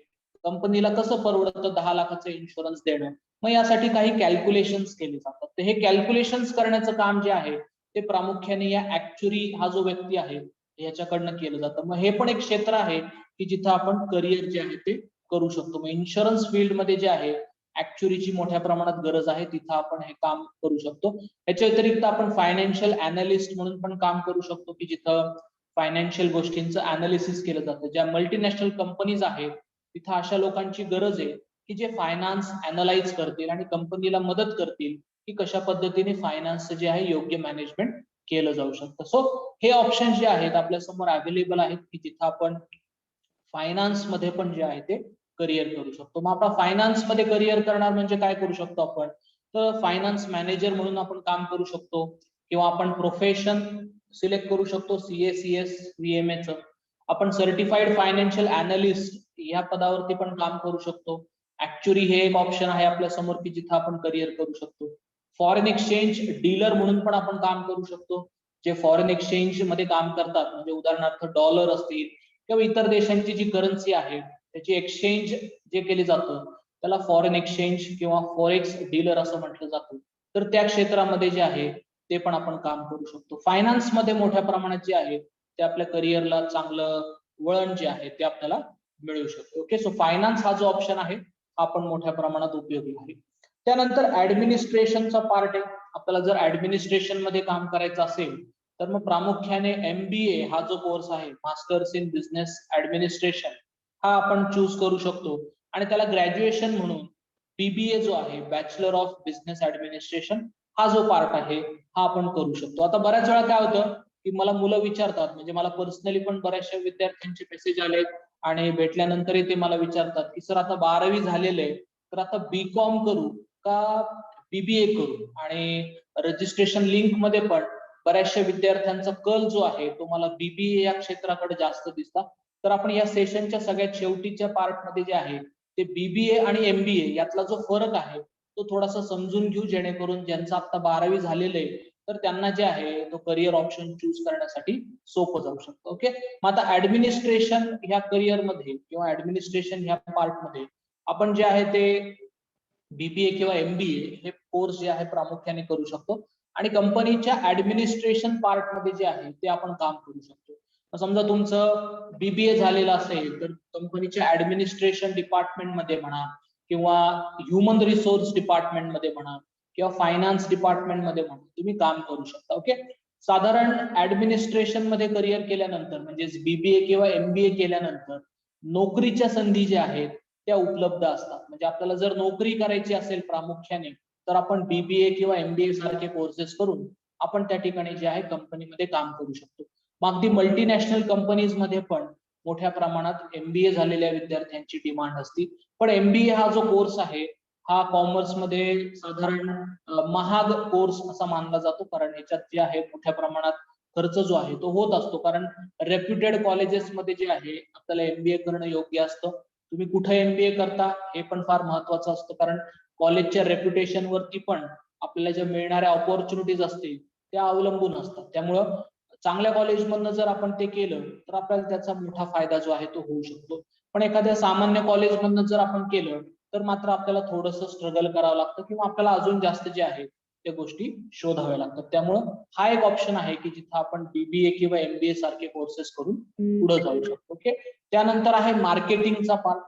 कंपनीला कसं परवडतं 10 लाखाचं इन्शुरन्स देणं? मग यासाठी काही कॅल्क्युलेशन्स केले जातात. तर हे कॅल्क्युलेशन्स करण्याचं काम जे आहे ते प्रामुख्याने या ऍक्च्युरी हा जो व्यक्ती आहे याच्याकडनं केलं जातं. मग हे पण एक क्षेत्र आहे की जिथं आपण करिअर जे आहे ते करू शकतो. मग इन्शुरन्स फील्ड मध्ये जे आहे ऍक्च्युरीची मोठ्या प्रमाणात गरज आहे, तिथं आपण हे काम करू शकतो. याच्या व्यतिरिक्त आपण फायनान्शियल अनालिस्ट म्हणून पण काम करू शकतो की जिथं फायनान्शियल गोष्टींचं अनालिसिस केलं जातं. ज्या मल्टीनॅशनल कंपनीज आहेत तिथं अशा लोकांची गरज आहे की जे फायनान्स अनालाइज करतील आणि कंपनीला मदत करतील की कशा पद्धतीने फायनान्स जे आहे योग्य मॅनेजमेंट केलं जाऊ शकतं. सो हे ऑप्शन जे आहेत आपल्या समोर अवेलेबल आहेत की जिथं आपण फायनान्स मध्ये पण जे आहे ते करिअर करू शकतो. मग आपण फायनान्स मध्ये करिअर करणार म्हणजे काय करू शकतो आपण, तर फायनान्स मॅनेजर म्हणून आपण काम करू शकतो किंवा आपण प्रोफेशन सिलेक्ट करू शकतो CA, CS, VMA चं. आपण सर्टिफाईड फायनान्शियल अनालिस्ट या पदावरती पण काम करू शकतो. ऍक्च्युअली हे एक ऑप्शन आहे आपल्या समोर की जिथं आपण करिअर करू शकतो. फॉरेन एक्सचेंज डीलर म्हणून पण आपण काम करू शकतो. जे फॉरेन एक्सचेंज मध्ये काम करतात म्हणजे उदाहरणार्थ डॉलर असतील किंवा इतर देशांची जी करन्सी आहे त्याची एक्सचेंज जे केली जातं त्याला फॉरेन एक्सचेंज किंवा फॉरेक्स डीलर असं म्हटलं जातं. तर त्या क्षेत्रामध्ये जे आहे ते पण आपण काम करू शकतो. फायनान्स मध्ये मोठ्या प्रमाणात जे आहे ते आपल्या करिअरला चांगलं वळण जे आहे ते आपल्याला मिळू शकतो. ओके, सो फायनान्स हा जो ऑप्शन आहे हा पण मोठ्या प्रमाणात उपयोगी आहे. त्यानंतर ऍडमिनिस्ट्रेशनचा पार्ट आहे. आपल्याला जर ऍडमिनिस्ट्रेशन मध्ये काम करायचं असेल तर मग प्रामुख्याने MBA हा जो कोर्स आहे, मास्टर्स इन बिझनेस ऍडमिनिस्ट्रेशन, हा आपण चूज करू शकतो. आणि त्याला ग्रॅज्युएशन म्हणून BBA जो आहे, बॅचलर ऑफ बिझनेस ऍडमिनिस्ट्रेशन, हा जो पार्ट आहे हा आपण करू शकतो. आता बऱ्याच वेळा काय होतं की मला मुलं विचारतात, म्हणजे मला पर्सनली पण बऱ्याचशा विद्यार्थ्यांचे मेसेज आलेत आणि भेटल्यानंतरही ते मला विचारतात की सर आता 12वी झालेले आहे तर आता BCom करू का BBA करू. आणि रजिस्ट्रेशन लिंक मध्ये पण बऱ्याचशा विद्यार्थ्यांचा कल जो आहे तो मला BBA या क्षेत्राकडे जास्त दिसतात. तर आपण या सेशनच्या सगळ्यात शेवटीच्या पार्ट मध्ये जे आहे ते BBA आणि MBA यातला जो फरक आहे तो थोडासा समजून घेऊ, जेणेकरून ज्यांचं आता 12वी झालेलं आहे तर त्यांना जे आहे तो करिअर ऑप्शन चूज करण्यासाठी सोपं जाऊ शकतं. ओके, मग आता ऍडमिनिस्ट्रेशन ह्या करिअर मध्ये किंवा ऍडमिनिस्ट्रेशन ह्या पार्ट मध्ये आपण जे आहे ते BBA किंवा MBA हे कोर्स जे आहे प्रामुख्याने करू शकतो आणि कंपनीच्या ऍडमिनिस्ट्रेशन पार्ट मध्ये जे आहे ते आपण काम करू शकतो. समजा तुमचं BBA झालेलं असेल तर कंपनीच्या ऍडमिनिस्ट्रेशन डिपार्टमेंट मध्ये म्हणा किंवा ह्युमन रिसोर्स डिपार्टमेंट मध्ये म्हणा किंवा फायनान्स डिपार्टमेंट मध्ये म्हणा तुम्ही काम करू शकता. ओके, साधारण ऍडमिनिस्ट्रेशन मध्ये करिअर केल्यानंतर म्हणजे BBA किंवा MBA केल्यानंतर नोकरीच्या संधी ज्या आहेत त्या उपलब्ध असतात. म्हणजे आपल्याला जर नोकरी करायची असेल प्रामुख्याने तर आपण BBA किंवा MBA सारखे कोर्सेस करून आपण त्या ठिकाणी जे आहे कंपनीमध्ये काम करू शकतो. मग अगदी मल्टीनॅशनल कंपनीज मध्ये पण मोठ्या प्रमाणात MBA झालेल्या विद्यार्थ्यांची डिमांड असते. पण MBA हा जो कोर्स आहे हा कॉमर्स मध्ये साधारण महाग कोर्स असा मानला जातो, कारण याच्यात जे आहे मोठ्या प्रमाणात खर्च जो आहे तो होत असतो. कारण रेप्युटेड कॉलेजेस मध्ये जे आहे आपल्याला MBA करणं योग्य असतं. तुम्ही कुठे MBA करता हे पण फार महत्वाचं असतं, कारण कॉलेजच्या रेप्युटेशन वरती पण आपल्याला ज्या मिळणाऱ्या ऑपॉर्च्युनिटीज असतील त्या अवलंबून असतात. त्यामुळं चांगल्या कॉलेजमधनं जर आपण ते केलं तर आपल्याला त्याचा मोठा फायदा जो आहे तो होऊ शकतो. पण एखाद्या सामान्य कॉलेजमधनं जर आपण केलं तर मात्र आपल्याला थोडंसं स्ट्रगल करावं लागतं किंवा आपल्याला अजून जास्त जे आहे त्या गोष्टी शोधाव्या लागतात. त्यामुळं हा एक ऑप्शन आहे की जिथं आपण BBA किंवा MBA सारखे कोर्सेस करून पुढे जाऊ शकतो. ओके, त्यानंतर आहे मार्केटिंगचा पार्ट.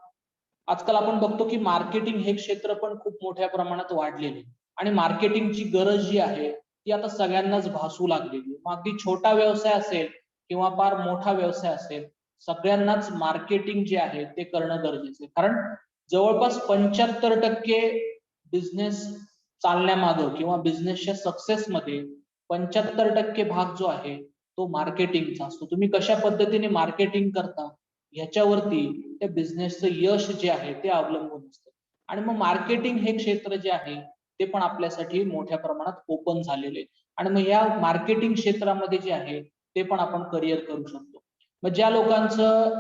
आजकाल आपण बघतो की मार्केटिंग हे क्षेत्र पण खूप मोठ्या प्रमाणात वाढलेले आणि मार्केटिंगची गरज जी आहे ती आता सगळ्यांनाच भासू लागलेली. मग अगदी छोटा व्यवसाय असेल किंवा फार मोठा व्यवसाय असेल, सगळ्यांनाच मार्केटिंग जे आहे ते करणं गरजेचं आहे. कारण जवळपास 75% बिझनेस चालण्यामागं किंवा बिझनेसच्या सक्सेस मध्ये 75% भाग जो आहे तो मार्केटिंगचा असतो. तुम्ही कशा पद्धतीने मार्केटिंग करता ह्याच्यावरती त्या बिझनेसचं यश जे आहे ते अवलंबून असतं. आणि मग मार्केटिंग हे क्षेत्र जे आहे ते पण आपल्यासाठी मोठ्या प्रमाणात ओपन झालेले आहे. आणि मग या मार्केटिंग क्षेत्रामध्ये जे आहे ते पण आपण करिअर करू शकतो. मग ज्या लोकांचं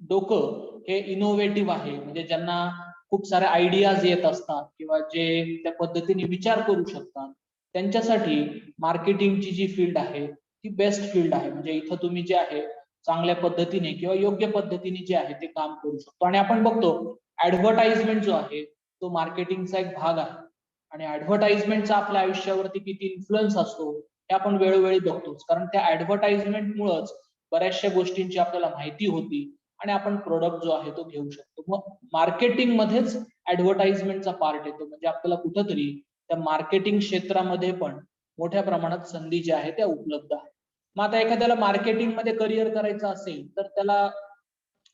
डोकं हे इनोव्हेटिव्ह आहे, म्हणजे ज्यांना खूप साऱ्या आयडियाज येत असतात किंवा जे त्या पद्धतीने विचार करू शकतात, त्यांच्यासाठी मार्केटिंगची जी फील्ड आहे ती बेस्ट फील्ड आहे. म्हणजे इथं तुम्ही जे आहे चांगल्या पद्धतीने किंवा योग्य पद्धतीने जे आहे ते काम करू शकतो. आणि आपण बघतो ऍडव्हर्टाइजमेंट जो आहे तो मार्केटिंगचा एक भाग आहे आणि ऍडव्हर्टाइजमेंटचा आपल्या आयुष्यावरती किती इन्फ्लुएन्स असतो हे आपण वेळोवेळी बघतोच. कारण त्या ऍडव्हर्टाइजमेंटमुळेच बऱ्याचशा गोष्टींची आपल्याला माहिती होती आणि आपण प्रोडक्ट जो आहे तो घेऊ शकतो. मग मार्केटिंग मध्येच ऍडव्हर्टाइजमेंटचा पार्ट येतो, म्हणजे आपल्याला कुठंतरी त्या मार्केटिंग क्षेत्रामध्ये पण मोठ्या प्रमाणात संधी ज्या आहेत त्या उपलब्ध आहेत. मग आता एखाद्याला मार्केटिंग मध्ये करिअर करायचं असेल तर त्याला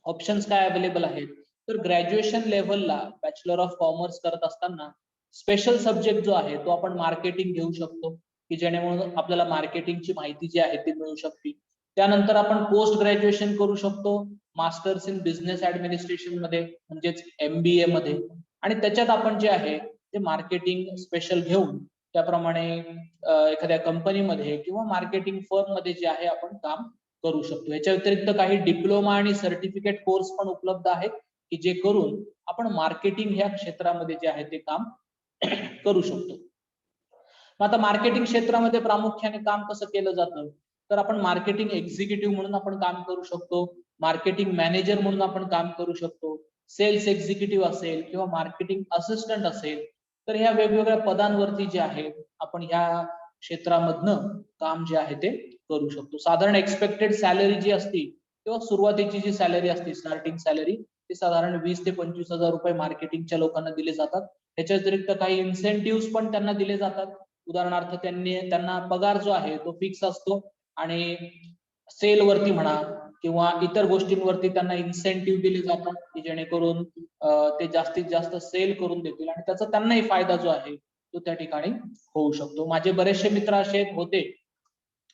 ऑप्शन्स काय अवेलेबल आहेत, तर ग्रॅज्युएशन लेव्हलला बॅचलर ऑफ कॉमर्स करत असताना स्पेशल सब्जेक्ट जो आहे तो आपण मार्केटिंग घेऊ शकतो. की जेणेकरून आपल्याला मार्केटिंगची माहिती जी आहे ती मिळू शकते. त्यानंतर आपण पोस्ट ग्रॅज्युएशन करू शकतो मास्टर्स इन बिझनेस ऍडमिनिस्ट्रेशन मध्ये म्हणजेच MBA मध्ये, आणि त्याच्यात आपण जे आहे ते मार्केटिंग स्पेशल घेऊन त्याप्रमाणे एखाद्या कंपनीमध्ये किंवा मार्केटिंग फर्म मध्ये जे आहे आपण काम करू शकतो. याच्या व्यतिरिक्त काही डिप्लोमा आणि सर्टिफिकेट कोर्स पण उपलब्ध आहेत की जे करून आपण मार्केटिंग ह्या क्षेत्रामध्ये जे आहे ते काम करू शकतो. मग आता मार्केटिंग क्षेत्रामध्ये प्रामुख्याने काम कसं केलं जातं, तर आपण मार्केटिंग एक्झिक्युटिव्ह म्हणून आपण काम करू शकतो, मार्केटिंग मॅनेजर म्हणून आपण काम करू शकतो, सेल्स एक्झिक्युटिव्ह असेल किंवा मार्केटिंग असिस्टंट असेल, तर ह्या वेगवेगळ्या पदांवरती जे आहे आपण ह्या क्षेत्रामधनं काम जे आहे ते करू शकतो. साधारण एक्सपेक्टेड सॅलरी जी असती किंवा सुरुवातीची जी सॅलरी असते स्टार्टिंग सॅलरी ती साधारण 20 ते 25,000 रुपये मार्केटिंगच्या लोकांना दिले जातात. त्याच्या व्यतिरिक्त काही इन्सेंटिव्ह पण त्यांना दिले जातात. उदाहरणार्थ त्यांना पगार जो आहे तो फिक्स असतो आणि सेल वरती म्हणा किंवा इतर गोष्टींवरती त्यांना इन्सेंटिव्ह दिले जातात की जेणेकरून ते जास्तीत जास्त सेल करून देतील आणि त्याचा त्यांनाही फायदा जो आहे तो त्या ठिकाणी होऊ शकतो. माझे बरेचसे मित्र असे होते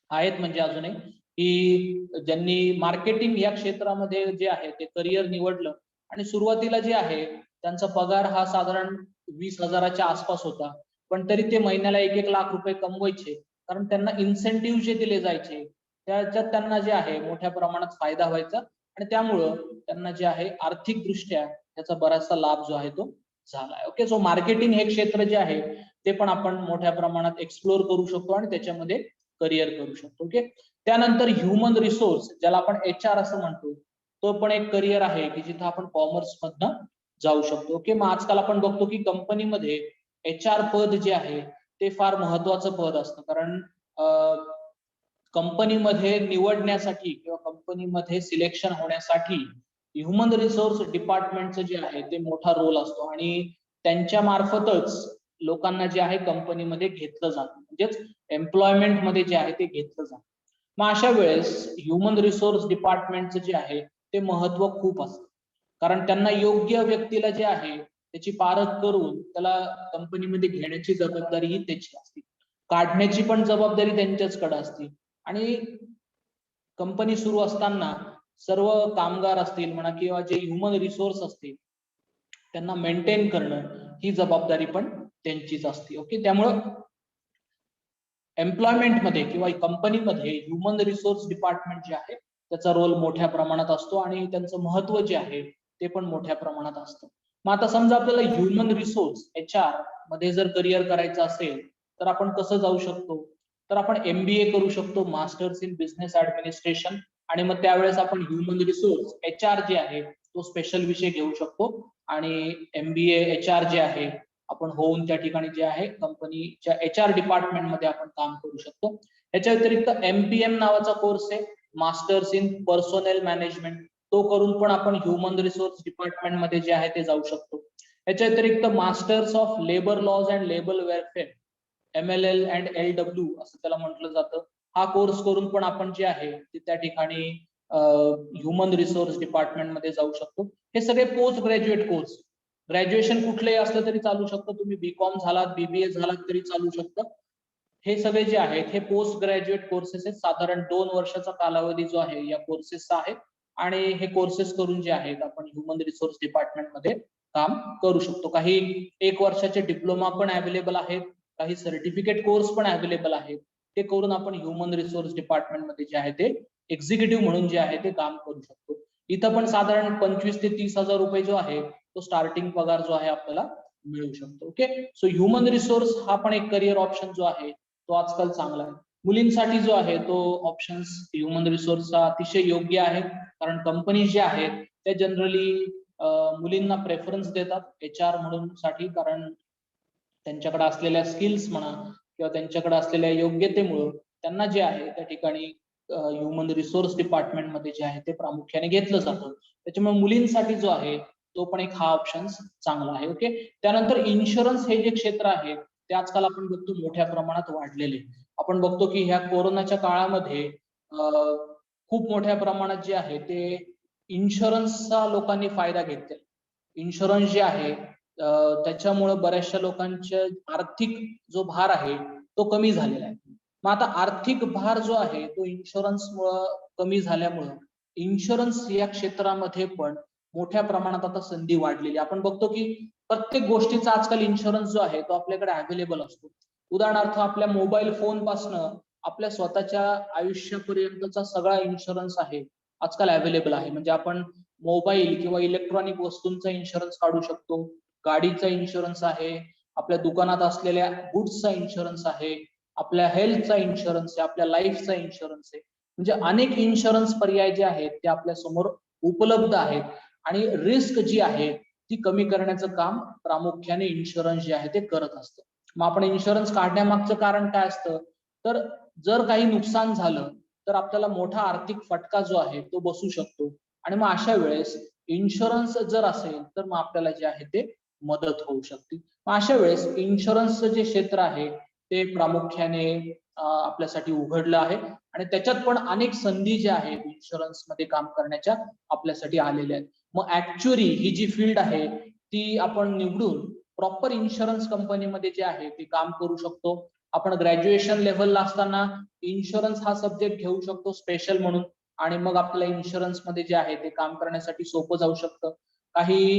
आहेत म्हणजे अजूनही की ज्यांनी मार्केटिंग या क्षेत्रामध्ये जे आहे ते करिअर निवडलं आणि सुरुवातीला जे आहे त्यांचा पगार हा साधारण 20,000च्या आसपास होता, पण तरी ते महिन्याला 1-1 लाख रुपये कमवायचे, कारण त्यांना इन्सेंटिव्ह जे दिले जायचे त्याच्यात त्यांना जे आहे मोठ्या प्रमाणात फायदा व्हायचा आणि त्यामुळं त्यांना जे आहे आर्थिक दृष्ट्या त्याचा बराचसा लाभ जो आहे तो झालाय. ओके, सो मार्केटिंग हे क्षेत्र जे आहे ते पण आपण मोठ्या प्रमाणात एक्सप्लोर करू शकतो आणि त्याच्यामध्ये करिअर करू शकतो. ओके, त्यानंतर ह्युमन रिसोर्स ज्याला आपण HR असं म्हणतो, तो पण एक करिअर आहे की जिथं आपण कॉमर्स मधनं जाऊ शकतो. ओके, मग आजकाल आपण बघतो की कंपनीमध्ये HR पद जे आहे ते फार महत्वाचं पद असतं, कारण कंपनीमध्ये निवडण्यासाठी किंवा कंपनीमध्ये सिलेक्शन होण्यासाठी ह्युमन रिसोर्स डिपार्टमेंटचं जे आहे ते मोठा रोल असतो आणि त्यांच्या मार्फतच लोकांना जे आहे कंपनीमध्ये घेतलं जातं, म्हणजेच एम्प्लॉयमेंट मध्ये जे आहे ते घेतलं जातं. मग अशा वेळेस ह्युमन रिसोर्स डिपार्टमेंटचं जे आहे ते महत्व खूप असतं, कारण त्यांना योग्य व्यक्तीला जे आहे त्याची पारख करून त्याला कंपनीमध्ये घेण्याची जबाबदारी ही त्याची असते, काढण्याची पण जबाबदारी त्यांच्याचकडे असते आणि कंपनी सुरू असताना सर्व कामगार असतील म्हणा किंवा जे ह्युमन रिसोर्स असतील त्यांना मेंटेन करणं ही जबाबदारी पण त्यांचीच असते. ओके, त्यामुळं एम्प्लॉयमेंट मध्ये किंवा कंपनीमध्ये ह्युमन रिसोर्स डिपार्टमेंट जे आहे त्याचा रोल मोठ्या प्रमाणात असतो आणि त्यांचं महत्व जे आहे ते पण मोठ्या प्रमाणात असतं. मग आता समजा आपल्याला ह्युमन रिसोर्स HR मध्ये जर करिअर करायचं असेल तर आपण कसं जाऊ शकतो, तर आपण MBA करू शकतो, मास्टर्स इन बिझनेस ऍडमिनिस्ट्रेशन, आणि मग त्यावेळेस आपण ह्युमन रिसोर्स HR जे आहे तो स्पेशल विषय घेऊ शकतो आणि MBA HR जे आहे आपण होऊन त्या ठिकाणी जे आहे कंपनीच्या HR डिपार्टमेंट मध्ये आपण काम करू शकतो. याच्या व्यतिरिक्त MPM नावाचा कोर्स आहे, मास्टर्स इन पर्सोनेल मॅनेजमेंट, तो करून पण आपण ह्युमन रिसोर्स डिपार्टमेंट मध्ये जे आहे ते जाऊ शकतो. याच्या व्यतिरिक्त masters of labour laws and labour welfare, MLL and LW असं त्याला म्हटलं जातं, हा कोर्स करून पण आपण जे आहे ते त्या ठिकाणी ह्युमन रिसोर्स डिपार्टमेंट मध्ये जाऊ शकतो. हे सगळे पोस्ट ग्रॅज्युएट कोर्स, ग्रॅज्युएशन कुठलंही असलं तरी चालू शकतं, तुम्ही BCom झालात BBA झालात तरी चालू शकतं. हे सगळे जे आहेत हे पोस्ट ग्रॅज्युएट कोर्सेस आहेत, साधारण 2 वर्षाचा कालावधी जो आहे या कोर्सेसचा आहे आणि हे कोर्सेस करून जे आहेत आपण ह्युमन रिसोर्स डिपार्टमेंट मध्ये काम करू शकतो. काही 1 वर्षाचे डिप्लोमा पण अवेलेबल आहेत, काही सर्टिफिकेट कोर्स पण अवेलेबल आहेत, ते करून आपण ह्युमन रिसोर्स डिपार्टमेंट मध्ये जे आहे ते एक्झिक्युटिव्ह म्हणून जे आहे ते काम करू शकतो. इथं पण साधारण 25 ते 30,000 रुपये जो आहे तो स्टार्टिंग पगार जो आहे आपल्याला मिळू शकतो. ओके, सो ह्युमन रिसोर्स हा पण एक करिअर ऑप्शन जो आहे तो आजकाल चांगला आहे. मुलींसाठी जो आहे तो ऑप्शन्स ह्युमन रिसोर्सचा अतिशय योग्य आहे, कारण कंपनी जे आहेत त्या जनरली मुलींना प्रेफरन्स देतात HR म्हणून साठी, कारण त्यांच्याकडे असलेल्या स्किल्स म्हणा किंवा त्यांच्याकडे असलेल्या योग्यतेमुळे त्यांना जे आहे त्या ठिकाणी ह्युमन रिसोर्स डिपार्टमेंट मध्ये जे आहे ते प्रामुख्याने घेतलं जातं. त्याच्यामुळे मुलींसाठी जो आहे तो पण एक हा ऑप्शन चांगला आहे. ओके, त्यानंतर इन्शुरन्स हे जे क्षेत्र आहे ते आजकाल आपण बघतो मोठ्या प्रमाणात वाढलेले. आपण बघतो की ह्या कोरोनाच्या काळामध्ये खूप मोठ्या प्रमाणात जे आहे ते इन्शुरन्सचा लोकांनी फायदा घेतला. इन्शुरन्स जे आहे त्याच्यामुळे बऱ्याचशा लोकांचे आर्थिक जो भार आहे तो कमी झालेला आहे. मग आता आर्थिक भार जो आहे तो इन्शुरन्समुळं कमी झाल्यामुळं इन्शुरन्स या क्षेत्रामध्ये पण मोठ्या प्रमाणात आता संधी वाढलेली. आपण बघतो की प्रत्येक गोष्टीचा आजकाल इन्शुरन्स जो आहे तो आपल्याकडे अवेलेबल असतो. उदाहरणार्थ आपल्या मोबाईल फोन पासनं आपल्या स्वतःच्या आयुष्यापर्यंतचा सगळा इन्शुरन्स आहे आजकाल अवेलेबल आहे. म्हणजे आपण मोबाईल किंवा इलेक्ट्रॉनिक वस्तूंचा इन्शुरन्स काढू शकतो, गाडीचा इन्शुरन्स आहे, आपल्या दुकानात असलेल्या गुड्सचा इन्शुरन्स आहे, आपल्या हेल्थचा इन्शुरन्स आहे, आपल्या लाईफचा इन्शुरन्स आहे. म्हणजे अनेक इन्शुरन्स पर्याय जे आहेत ते आपल्या समोर उपलब्ध आहेत आणि रिस्क जी आहे ती कमी करण्याचं काम प्रामुख्याने इन्शुरन्स जे आहे ते करत असतं. मग आपण इन्शुरन्स काढण्यामागचं कारण काय असतं, तर जर काही नुकसान झालं तर आपल्याला मोठा आर्थिक फटका जो आहे तो बसू शकतो आणि मग अशा वेळेस इन्शुरन्स जर असेल तर मग आपल्याला जे आहे ते मदत होऊ शकते. मग अशा वेळेस इन्शुरन्सचं जे क्षेत्र आहे ते प्रामुख्याने आपल्यासाठी उघडलं आहे आणि त्याच्यात पण अनेक संधी ज्या आहेत इन्शुरन्स मध्ये काम करण्याच्या आपल्यासाठी आलेल्या आहेत. मग ऍक्च्युअली ही जी फील्ड आहे ती आपण निवडून प्रॉपर इन्शुरन्स कंपनीमध्ये जे आहे ते काम करू शकतो. आपण ग्रॅज्युएशन लेव्हलला असताना इन्शुरन्स हा सब्जेक्ट घेऊ शकतो स्पेशल म्हणून आणि मग आपल्याला इन्शुरन्स मध्ये जे आहे ते काम करण्यासाठी सोपं जाऊ शकतं. काही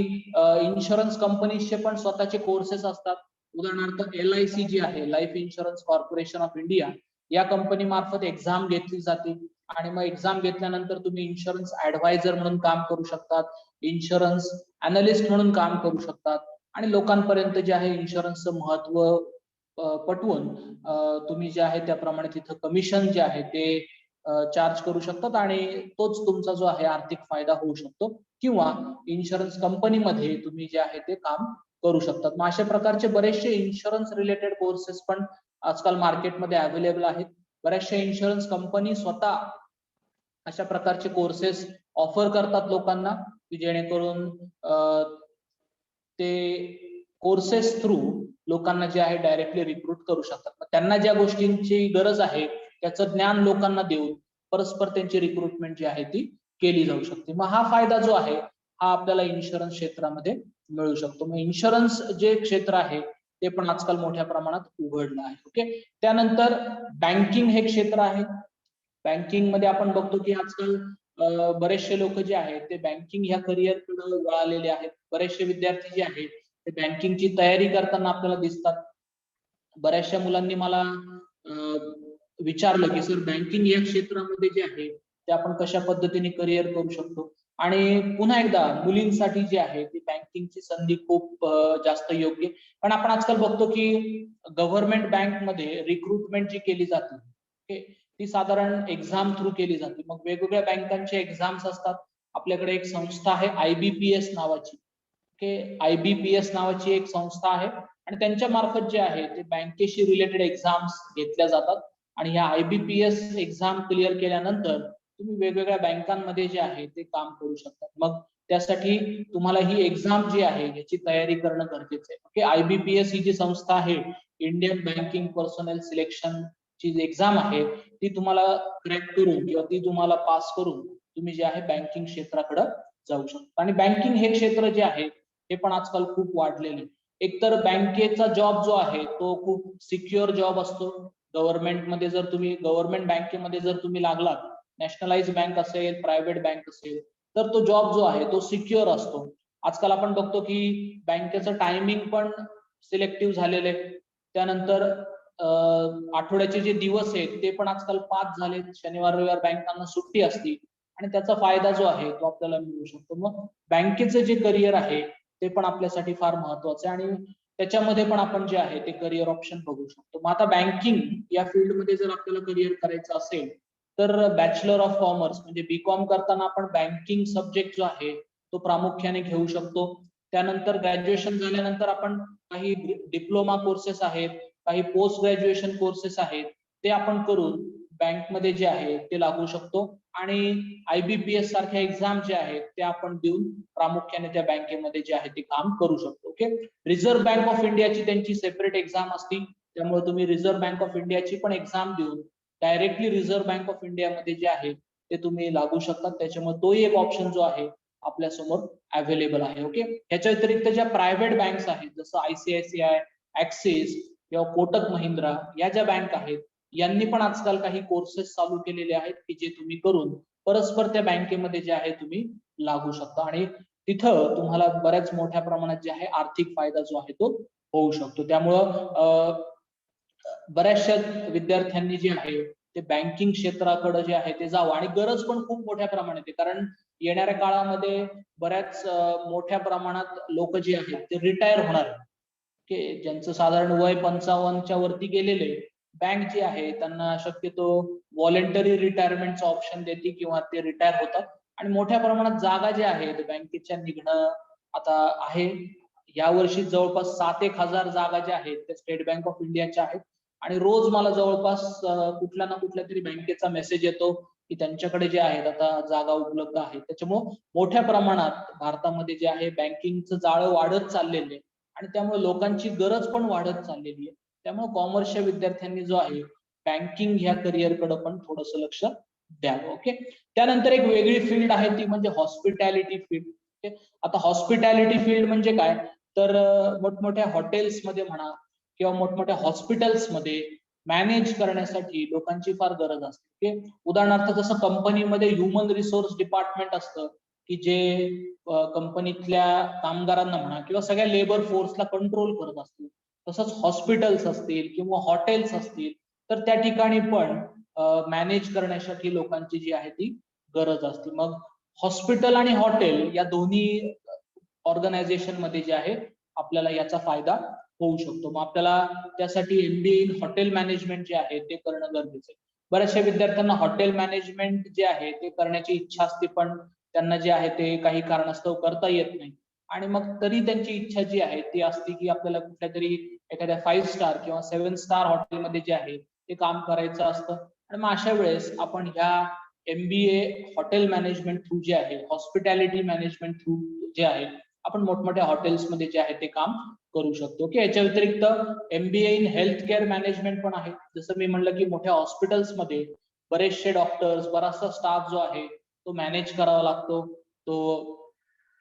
इन्शुरन्स कंपनीचे पण स्वतःचे कोर्सेस असतात. उदाहरणार्थ LIC जी आहे, life insurance corporation of India, या कंपनी मार्फत एक्झाम घेतली जाते आणि मग एक्झाम घेतल्यानंतर तुम्ही इन्शुरन्स ऍडवायझर म्हणून काम करू शकतात, इन्शुरन्स अनालिस्ट म्हणून काम करू शकतात आणि लोकांपर्यंत जे आहे इन्शुरन्सचं महत्व पटवून तुम्ही जे आहे त्याप्रमाणे तिथं कमिशन जे आहे ते चार्ज करू शकतात आणि तोच तुमचा जो आहे आर्थिक फायदा होऊ शकतो किंवा इन्शुरन्स कंपनीमध्ये तुम्ही जे आहे ते काम करू शकतात. मग अशा प्रकारचे बरेचसे इन्शुरन्स रिलेटेड कोर्सेस पण आजकाल मार्केटमध्ये अवेलेबल आहेत. बऱ्याचशा इन्शुरन्स कंपनी स्वतः अशा प्रकारचे कोर्सेस ऑफर करतात लोकांना की जेणेकरून ते कोर्सेस थ्रू लोकांना जे आहे डायरेक्टली रिक्रूट करू शकतात. मग त्यांना ज्या गोष्टींची गरज आहे त्याचं ज्ञान लोकांना देऊन परस्पर त्यांची रिक्रुटमेंट जी आहे ती केली जाऊ शकते. मग हा फायदा जो आहे हा आपल्याला इन्शुरन्स क्षेत्रामध्ये मिळू शकतो. मग इन्शुरन्स जे क्षेत्र आहे ते पण आजकाल मोठ्या प्रमाणात उघडलं आहे. ओके, त्यानंतर बँकिंग हे क्षेत्र आहे. बँकिंग मध्ये आपण बघतो की आजकाल बरेचसे लोक जे आहेत ते बँकिंग ह्या करिअरकडे वळालेले आहेत. बरेचसे विद्यार्थी जे आहेत ते बँकिंगची तयारी करताना आपल्याला दिसतात. बऱ्याचशा मुलांनी मला विचारलं की सर बँकिंग या क्षेत्रामध्ये जे आहे ते आपण कशा पद्धतीने करिअर करू शकतो. आणि पुन्हा एकदा मुलींसाठी जे आहे ती बँकिंगची संधी खूप जास्त योग्य. पण आपण आजकाल बघतो की गव्हर्नमेंट बँकमध्ये रिक्रुटमेंट जी केली जाते ती साधारण एक्झाम थ्रू केली जाते. मग वेगवेगळ्या बँकांचे एक्झाम्स असतात. आपल्याकडे एक संस्था आहे IBPS नावाची. IBPS नावाची एक संस्था आहे आणि त्यांच्या मार्फत जे आहे ते बँकेशी रिलेटेड एक्झाम्स घेतल्या जातात आणि ह्या IBPS एक्झाम क्लिअर केल्यानंतर तुम्ही वेगवेगळ्या बँकांमध्ये जे आहे ते काम करू शकतात. मग त्यासाठी तुम्हाला ही एक्झाम जी आहे याची तयारी करणं गरजेचं आहे. IBPS ही जी संस्था आहे, इंडियन बँकिंग पर्सनल सिलेक्शन ची जी एक्झाम आहे ती तुम्हाला क्रॅक करून किंवा ती तुम्हाला पास करून तुम्ही जे आहे बँकिंग क्षेत्राकडे जाऊ शकता. आणि बँकिंग हे क्षेत्र जे आहे हे पण आजकाल खूप वाढलेले. एकतर बँकेचा जॉब जो आहे तो खूप सिक्युअर जॉब असतो. गव्हर्नमेंटमध्ये जर तुम्ही गव्हर्नमेंट बँकेमध्ये जर तुम्ही लागलात, नॅशनलाइज बँक असेल, प्रायव्हेट बँक असेल, तर तो जॉब जो आहे तो सिक्युअर असतो. आजकाल आपण बघतो की बँकेचं टायमिंग पण सिलेक्टिव्ह झालेलं आहे. त्यानंतर आठवड्याचे जे दिवस आहेत ते पण आजकाल 5 झालेत. शनिवार रविवार बँकांना सुट्टी असते आणि त्याचा फायदा जो आहे तो आपल्याला मिळू शकतो. मग बँकेचं जे करिअर आहे ते पण आपल्यासाठी फार महत्वाचं आहे आणि त्याच्यामध्ये पण आपण जे आहे ते करिअर ऑप्शन बघू शकतो. मग आता बँकिंग या फील्डमध्ये जर आपल्याला करिअर करायचं असेल तर बॅचलर ऑफ कॉमर्स म्हणजे BCom करताना आपण बँकिंग सब्जेक्ट जो आहे तो प्रामुख्याने घेऊ शकतो. त्यानंतर ग्रॅज्युएशन झाल्यानंतर आपण काही डिप्लोमा कोर्सेस आहेत, काही पोस्ट ग्रॅज्युएशन कोर्सेस आहेत ते आपण करून बँकमध्ये जे आहे ते लागू शकतो आणि IBPS सारख्या एक्झाम जे आहेत ते आपण देऊन प्रामुख्याने त्या बँकेमध्ये जे आहे ते काम करू शकतो. ओके, रिझर्व्ह बँक ऑफ इंडियाची त्यांची सेपरेट एक्झाम असते, त्यामुळे तुम्ही रिझर्व्ह बँक ऑफ इंडियाची पण एक्झाम देऊन directly reserve bank of India मध्ये जे आहे ते तुम्ही लागू शकतात. त्याच्यामुळे तोही एक ऑप्शन जो आहे आपल्या समोर अवेलेबल आहे. ओके, ह्याच्या व्यतिरिक्त ज्या प्रायव्हेट बँक्स आहेत जसं ICICI, ऍक्सिस किंवा कोटक महिंद्रा या ज्या बँक आहेत यांनी पण आजकाल काही कोर्सेस चालू केलेले आहेत की जे तुम्ही करून परस्पर त्या बँकेमध्ये जे आहे तुम्ही लागू शकता आणि तिथं तुम्हाला बऱ्याच मोठ्या प्रमाणात जे आहे आर्थिक फायदा जो आहे तो होऊ शकतो. त्यामुळं बऱ्याचशा विद्यार्थ्यांनी जे आहे ते बँकिंग क्षेत्राकडे जे आहे ते जावं आणि गरज पण खूप मोठ्या प्रमाणात आहे, कारण येणाऱ्या काळामध्ये बऱ्याच मोठ्या प्रमाणात लोक जे आहेत ते रिटायर होणार आहेत, की ज्यांचं साधारण वय 55च्या वरती गेलेले. बँक जी आहे त्यांना शक्यतो व्हॉलेंटरी रिटायरमेंटचं ऑप्शन देते किंवा ते रिटायर होतात आणि मोठ्या प्रमाणात जागा ज्या आहेत बँकेच्या निघणं आता आहे. यावर्षी जवळपास 7,000 जागा ज्या आहेत त्या स्टेट बँक ऑफ इंडियाच्या आहेत आणि रोज मला जवळपास कुठल्या ना कुठल्या तरी बँकेचा मेसेज येतो की त्यांच्याकडे जे आहेत आता जागा उपलब्ध आहेत. त्याच्यामुळे मोठ्या प्रमाणात भारतामध्ये जे आहे बँकिंगचं जाळं वाढत चाललेलं आहे आणि त्यामुळे लोकांची गरज पण वाढत चाललेली आहे. त्यामुळे कॉमर्सच्या विद्यार्थ्यांनी जो आहे बँकिंग ह्या करिअरकडे पण थोडंसं लक्ष द्यावं. ओके. त्यानंतर एक वेगळी फील्ड आहे ती म्हणजे हॉस्पिटॅलिटी फील्ड. आता हॉस्पिटॅलिटी फील्ड म्हणजे काय, तर मोठमोठ्या हॉटेल्समध्ये म्हणा किंवा मोठमोठ्या हॉस्पिटल्समध्ये मॅनेज करण्यासाठी लोकांची फार गरज असते. उदाहरणार्थ जसं कंपनीमध्ये ह्युमन रिसोर्स डिपार्टमेंट असतं की जे कंपनीतल्या कामगारांना म्हणा किंवा सगळ्या लेबर फोर्सला कंट्रोल करत असतील, तसंच हॉस्पिटल्स असतील किंवा हॉटेल्स असतील तर त्या ठिकाणी पण मॅनेज करण्यासाठी लोकांची जी आहे ती गरज असते. मग हॉस्पिटल आणि हॉटेल या दोन्ही ऑर्गनायझेशन मध्ये जे आहे आपल्याला याचा फायदा होऊ शकतो. मग आपल्याला त्यासाठी MBA इन हॉटेल मॅनेजमेंट जे आहे ते करणं गरजेचं आहे. बऱ्याचशा विद्यार्थ्यांना हॉटेल मॅनेजमेंट जे आहे ते करण्याची इच्छा असते पण त्यांना जे आहे ते काही कारणास्तव करता येत नाही आणि मग तरी त्यांची इच्छा जी आहे ती असते की आपल्याला कुठल्या तरी एखाद्या 5 स्टार किंवा 7 स्टार हॉटेलमध्ये जे आहे ते काम करायचं असतं आणि मग अशा वेळेस आपण ह्या MBA हॉटेल मॅनेजमेंट थ्रू जे आहे, हॉस्पिटॅलिटी मॅनेजमेंट थ्रू जे आहे आपण मोठमोठ्या हॉटेल्समध्ये जे आहे ते काम करू शकतो. ओके. याच्या व्यतिरिक्त MBA in health care management पण आहे. जसं मी म्हणलं की मोठ्या हॉस्पिटल्समध्ये बरेचसे डॉक्टर्स, बराचसा स्टाफ जो आहे तो मॅनेज करावा लागतो. तो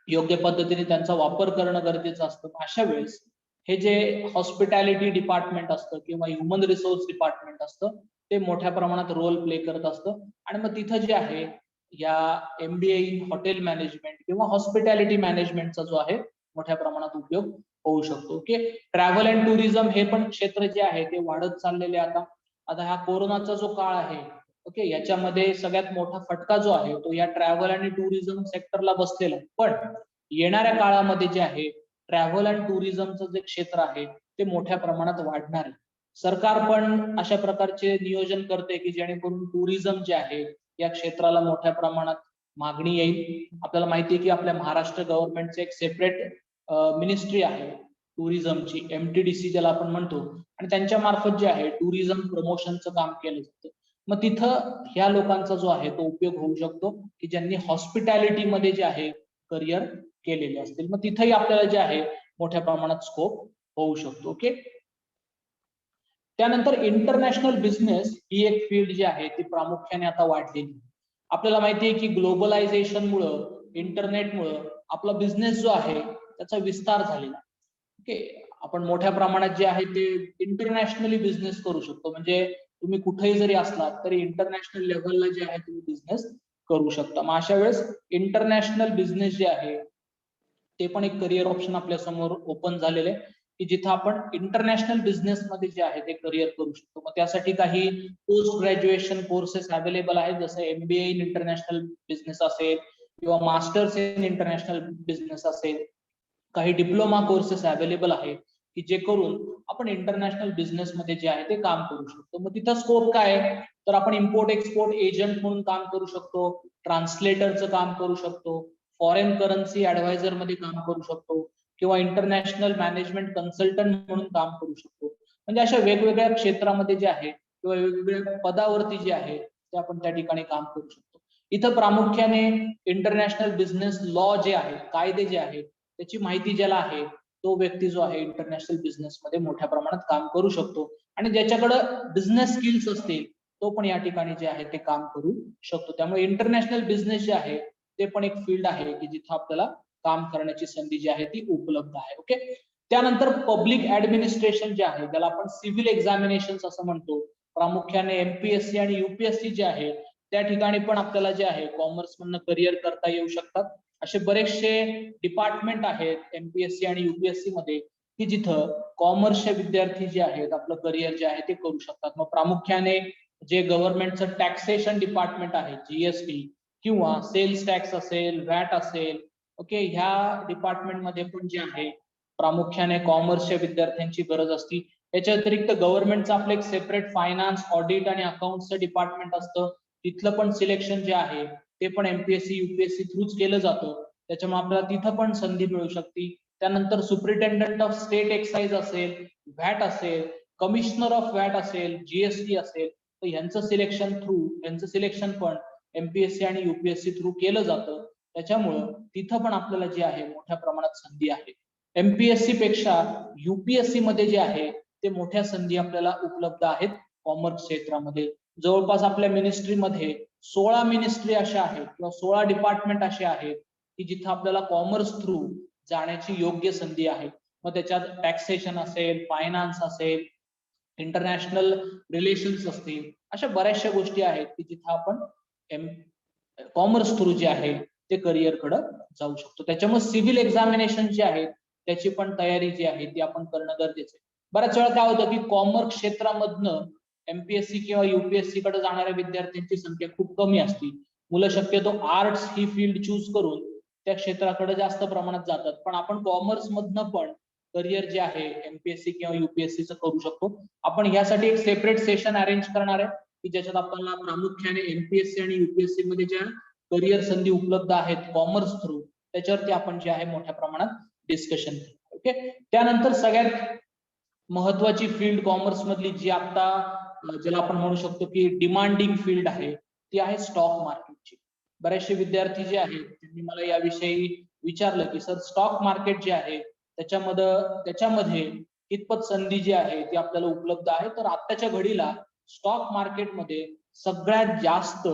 योग्य पद्धतीने त्यांचा वापर करणं गरजेचं असतं. अशा वेळेस हे जे हॉस्पिटॅलिटी डिपार्टमेंट असतं किंवा ह्युमन रिसोर्स डिपार्टमेंट असतं ते मोठ्या प्रमाणात रोल प्ले करत असतं आणि मग तिथं जे आहे या MBA इन हॉटेल मॅनेजमेंट किंवा हॉस्पिटॅलिटी मॅनेजमेंटचा जो आहे मोठ्या प्रमाणात उपयोग होऊ शकतो. ओके. ट्रॅव्हल अँड टुरिझम हे पण क्षेत्र जे आहे ते वाढत चाललेले आता. आता हा कोरोनाचा जो काळ आहे, ओके, याच्यामध्ये सगळ्यात मोठा फटका जो आहे तो या ट्रॅव्हल आणि टुरिझम सेक्टरला बसलेला आहे. पण येणाऱ्या काळामध्ये जे आहे ट्रॅव्हल अँड टुरिझमचं जे क्षेत्र आहे ते मोठ्या प्रमाणात वाढणार आहे. सरकार पण अशा प्रकारचे नियोजन करते की जेणेकरून टुरिझम जे आहे या क्षेत्राला मोठ्या प्रमाणात मागणी येईल. आपल्याला माहिती आहे की आपल्या महाराष्ट्र गव्हर्नमेंटचे एक सेपरेट मिनिस्ट्री आहे टुरिझमची, MTDC ज्याला आपण म्हणतो, आणि त्यांच्या मार्फत जे आहे टुरिझम प्रमोशनचं काम केलं जातं. मग तिथं ह्या लोकांचा जो आहे तो उपयोग होऊ शकतो की ज्यांनी हॉस्पिटॅलिटी मध्ये जे आहे करिअर केलेले असतील. मग तिथंही आपल्याला जे आहे मोठ्या प्रमाणात स्कोप होऊ शकतो. ओके. त्यानंतर इंटरनॅशनल बिझनेस ही एक फील्ड जी आहे ती प्रामुख्याने आता वाढलेली. आपल्याला माहिती आहे की ग्लोबलायझेशनमुळं, इंटरनेटमुळं आपला बिझनेस जो आहे त्याचा विस्तार झालेला. ओके. आपण मोठ्या प्रमाणात जे आहे ते इंटरनॅशनली बिझनेस करू शकतो. म्हणजे तुम्ही कुठेही जरी असलात तरी इंटरनॅशनल लेव्हलला जे आहे तुम्ही बिझनेस करू शकता. मग अशा वेळेस इंटरनॅशनल बिझनेस जे आहे ते पण एक करिअर ऑप्शन आपल्या समोर ओपन झालेले आहे की जिथं आपण इंटरनॅशनल बिझनेस मध्ये जे आहे ते करिअर करू शकतो. मग त्यासाठी काही पोस्ट ग्रॅज्युएशन कोर्सेस अवेलेबल आहेत, जसं MBA इन इंटरनॅशनल बिझनेस असेल किंवा मास्टर्स इन इंटरनॅशनल बिझनेस असेल. काही डिप्लोमा कोर्सेस अवेलेबल आहेत की जे करून आपण इंटरनॅशनल बिझनेस मध्ये जे आहे ते काम करू शकतो. मग तिथं स्कोप काय आहे, तर आपण इम्पोर्ट एक्सपोर्ट एजंट म्हणून काम करू शकतो, ट्रान्सलेटरचं काम करू शकतो, फॉरेन करन्सी ऍडवायझर मध्ये काम करू शकतो किंवा इंटरनॅशनल मॅनेजमेंट कन्सल्टंट म्हणून काम करू शकतो. म्हणजे अशा वेगवेगळ्या क्षेत्रामध्ये जे आहे किंवा वेगवेगळ्या पदावरती जे आहे ते आपण त्या ठिकाणी काम करू शकतो. इथं प्रामुख्याने इंटरनॅशनल बिझनेस लॉ जे आहे, कायदे जे आहे त्याची माहिती ज्याला आहे तो व्यक्ती जो आहे इंटरनॅशनल बिझनेस मध्ये मोठ्या प्रमाणात काम करू शकतो आणि ज्याच्याकडे बिझनेस स्किल्स असतील तो पण या ठिकाणी जे आहे ते काम करू शकतो. त्यामुळे इंटरनॅशनल बिझनेस जे आहे ते पण एक फील्ड आहे की जिथं आपल्याला काम करण्याची संधी जी आहे ती उपलब्ध आहे. ओके. त्यानंतर पब्लिक ऍडमिनिस्ट्रेशन जे आहे ज्याला आपण सिव्हिल एक्झामिनेशन असं म्हणतो, प्रामुख्याने एमपीएससी आणि युपीएससी जे आहे त्या ठिकाणी पण आपल्याला जे आहे कॉमर्स मधनं करिअर करता येऊ शकतात. असे बरेचसे डिपार्टमेंट आहेत एमपीएससी आणि युपीएससी मध्ये की जिथं कॉमर्सचे विद्यार्थी जे आहेत आपलं करिअर जे आहे ते करू शकतात. मग प्रामुख्याने जे गव्हर्नमेंटचं टॅक्सेशन डिपार्टमेंट आहे जीएसटी किंवा सेल्स टॅक्स असेल, व्हॅट असेल, ओके, ह्या डिपार्टमेंटमध्ये पण जे आहे प्रामुख्याने कॉमर्सच्या विद्यार्थ्यांची गरज असते. याच्या व्यतिरिक्त गव्हर्नमेंटचं आपलं एक सेपरेट फायनान्स, ऑडिट आणि अकाउंटचं डिपार्टमेंट असतं. तिथलं पण सिलेक्शन जे आहे ते पण एमपीएससी युपीएससी थ्रूच केलं जातं. त्याच्यामुळे आपल्याला तिथं पण संधी मिळू शकते. त्यानंतर सुपरिटेंडंट ऑफ स्टेट एक्साइज असेल, व्हॅट असेल, कमिशनर ऑफ व्हॅट असेल, जीएसटी असेल, तर यांचं सिलेक्शन पण एमपीएससी आणि युपीएससी थ्रू केलं जातं. त्याच्यामुळं तिथं पण आपल्याला जे आहे मोठ्या प्रमाणात संधी आहे. एमपीएससी पेक्षा युपीएससी मध्ये जे आहे ते मोठ्या संधी आपल्याला उपलब्ध आहेत कॉमर्स क्षेत्रामध्ये. जवळपास आपल्या मिनिस्ट्रीमध्ये 16 मिनिस्ट्री अशा आहेत किंवा 16 डिपार्टमेंट असे आहेत की जिथं आपल्याला कॉमर्स थ्रू जाण्याची योग्य संधी आहे. मग त्याच्यात टॅक्सेशन असेल, फायनान्स असेल, इंटरनॅशनल रिलेशन्स असतील, अशा बऱ्याचशा गोष्टी आहेत की जिथं आपण कॉमर्स थ्रू जे आहे ते करिअर कडे जाऊ शकतो. त्याच्यामुळे सिव्हिल एक्झामिनेशन जे आहे त्याची पण तयारी जी आहे ती आपण करणं गरजेचं आहे. बऱ्याच वेळा काय होतं की कॉमर्स क्षेत्रामधनं एमपीएससी किंवा युपीएससी कडे जाणाऱ्या विद्यार्थ्यांची संख्या खूप कमी असते. मुलं शक्यतो आर्ट्स ही फील्ड चूज करून त्या क्षेत्राकडे जास्त प्रमाणात जातात. पण आपण कॉमर्स मधनं पण करिअर जे आहे एमपीएससी किंवा युपीएससीचं करू शकतो. आपण यासाठी एक सेपरेट सेशन अरेंज करणार आहे की ज्याच्यात आपल्याला प्रामुख्याने एमपीएससी आणि युपीएससी मध्ये ज्या करिअर संधी उपलब्ध आहेत कॉमर्स थ्रू त्याच्यावरती आपण जे आहे मोठ्या प्रमाणात डिस्कशन करू. ओके, त्यानंतर सगळ्यात महत्वाची फील्ड कॉमर्स मधली जी आता ज्याला आपण म्हणू शकतो की डिमांडिंग फील्ड आहे ती आहे स्टॉक मार्केटची. बरेचसे विद्यार्थी जे आहेत त्यांनी मला याविषयी विचारलं की सर स्टॉक मार्केट जे आहे त्याच्यामध्ये कितपत संधी जी आहे ती आपल्याला उपलब्ध आहे. तर आत्ताच्या घडीला स्टॉक मार्केटमध्ये सगळ्यात जास्त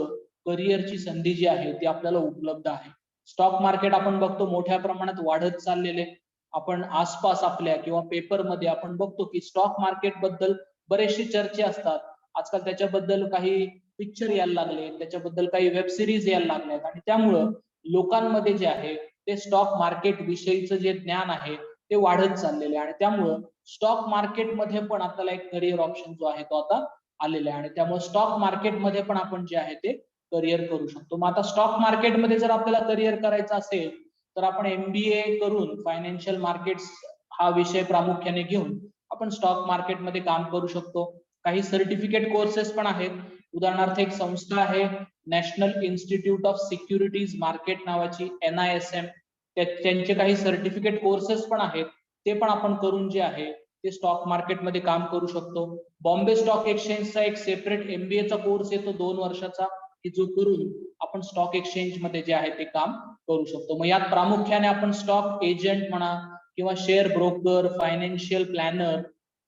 करिअरची संधी जी आहे ती आपल्याला उपलब्ध आहे. स्टॉक मार्केट आपण बघतो मोठ्या प्रमाणात वाढत चाललेले. आपण आसपास आपल्या किंवा पेपरमध्ये आपण बघतो की स्टॉक मार्केट बद्दल बरेचसे चर्चा असतात. आजकाल त्याच्याबद्दल काही पिक्चर यायला लागले, त्याच्याबद्दल काही वेब सिरीज यायला लागल्यात आणि त्यामुळं लोकांमध्ये जे आहे ते स्टॉक मार्केट विषयीचं जे ज्ञान आहे ते वाढत चाललेले आहे. आणि त्यामुळं स्टॉक मार्केटमध्ये पण आपल्याला एक करिअर ऑप्शन जो आहे तो आता आलेला आहे. आणि त्यामुळे स्टॉक मार्केटमध्ये पण आपण जे आहे ते करिअर करू शकतो. मग आता स्टॉक मार्केटमध्ये जर आपल्याला करिअर करायचं असेल तर आपण एमबीए करून फायनान्शियल मार्केट्स हा विषय प्रामुख्याने घेऊन आपण स्टॉक मार्केटमध्ये काम करू शकतो. काही सर्टिफिकेट कोर्सेस पण आहेत. उदाहरणार्थ एक संस्था आहे national institute of securities market नावाची, NISM, त्यांचे काही सर्टिफिकेट कोर्सेस पण आहेत. ते पण आपण करून जे आहे ते स्टॉक मार्केटमध्ये काम करू शकतो. बॉम्बे स्टॉक एक्सचेंजचा एक सेपरेट MBA चा कोर्स येतो 2 वर्षाचा की जो करून आपण स्टॉक एक्सचेंज मध्ये जे आहे ते काम करू शकतो. मग यात प्रामुख्याने आपण स्टॉक एजंट म्हणा किंवा शेअर ब्रोकर, फायनान्शियल प्लॅनर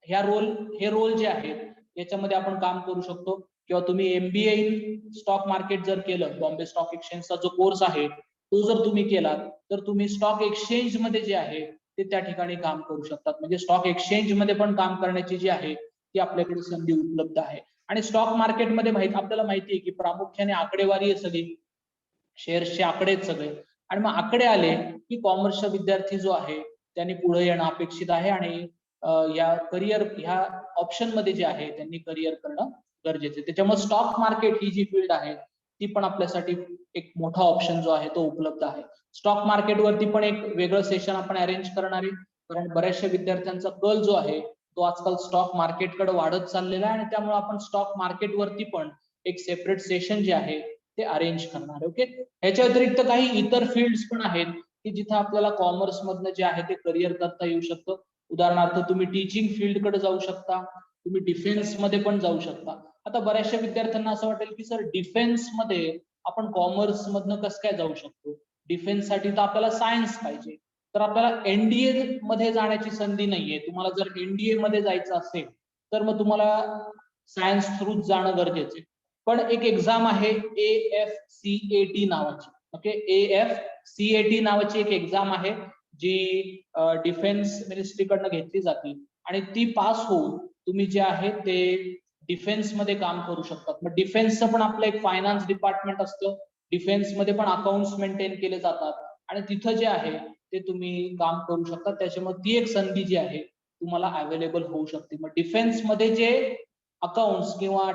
हे रोल जे आहेत याच्यामध्ये आपण काम करू शकतो. किंवा तुम्ही MBA इन स्टॉक मार्केट जर केलं, बॉम्बे स्टॉक एक्सचेंजचा जो कोर्स आहे तो जर तुम्ही केला तर तुम्ही स्टॉक एक्सचेंज मध्ये जे आहे ते त्या ठिकाणी काम करू शकतात. म्हणजे स्टॉक एक्सचेंज मध्ये पण काम करण्याची जी आहे ती आपल्याकडे संधी उपलब्ध आहे. आणि स्टॉक मार्केटमध्ये आपल्याला माहिती आहे की प्रामुख्याने आकडेवारी आहे सगळी, शेअर्सचे आकडे आहेत सगळे. आणि मग आकडे आले की कॉमर्सचा विद्यार्थी जो आहे त्यांनी पुढे येणं अपेक्षित आहे आणि ह्या ऑप्शन मध्ये जे आहे त्यांनी करिअर करणं गरजेचं आहे. त्याच्यामुळे स्टॉक मार्केट ही जी फील्ड आहे ती पण आपल्यासाठी एक मोठा ऑप्शन जो आहे तो उपलब्ध आहे. स्टॉक मार्केट वरती पण एक वेगळं सेशन आपण अरेंज करणार आहे. कारण बऱ्याचशा विद्यार्थ्यांचा कल जो आहे तो आजकाल स्टॉक मार्केटकडे वाढत चाललेला आहे आणि त्यामुळे आपण स्टॉक मार्केट वरती पण एक सेपरेट सेशन जे आहे ते अरेंज करणार आहे. ओके, ह्याच्या व्यतिरिक्त काही इतर फील्ड्स पण आहेत की जिथे आपल्याला कॉमर्स मधनं जे आहे ते करिअर करता येऊ शकतं. उदाहरणार्थ तुम्ही टीचिंग फील्ड कडे जाऊ शकता, तुम्ही डिफेन्स मध्ये पण जाऊ शकता. आता बऱ्याचशा विद्यार्थ्यांना असं वाटेल की सर डिफेन्स मध्ये आपण कॉमर्स मधनं कसं काय जाऊ शकतो, डिफेन्स साठी तर आपल्याला सायन्स पाहिजे. तर आपल्याला NDA मध्ये जाण्याची संधी नाहीये. तुम्हाला जर NDA मध्ये जायचं असेल तर मग तुम्हाला सायन्स थ्रू जाणं गरजेचं आहे. पण एक एक्झाम आहे AFCAT नावाची. ओके, AFCAT नावाची एक एक्झाम आहे जी डिफेन्स मिनिस्ट्रीकडनं घेतली जाते आणि ती पास होऊन तुम्ही जे आहे ते डिफेन्स मध्ये काम करू शकतात. मग डिफेन्सचं पण आपलं एक फायनान्स डिपार्टमेंट असतं, डिफेन्स मध्ये पण अकाउंट्स मेंटेन केले जातात आणि तिथं जे आहे ते तुम्ही काम करू शकता. त्याच्यामुळे ती एक संधी जी आहे तुम्हाला अवेलेबल होऊ शकते. मग डिफेन्स मध्ये जे अकाउंट्स किंवा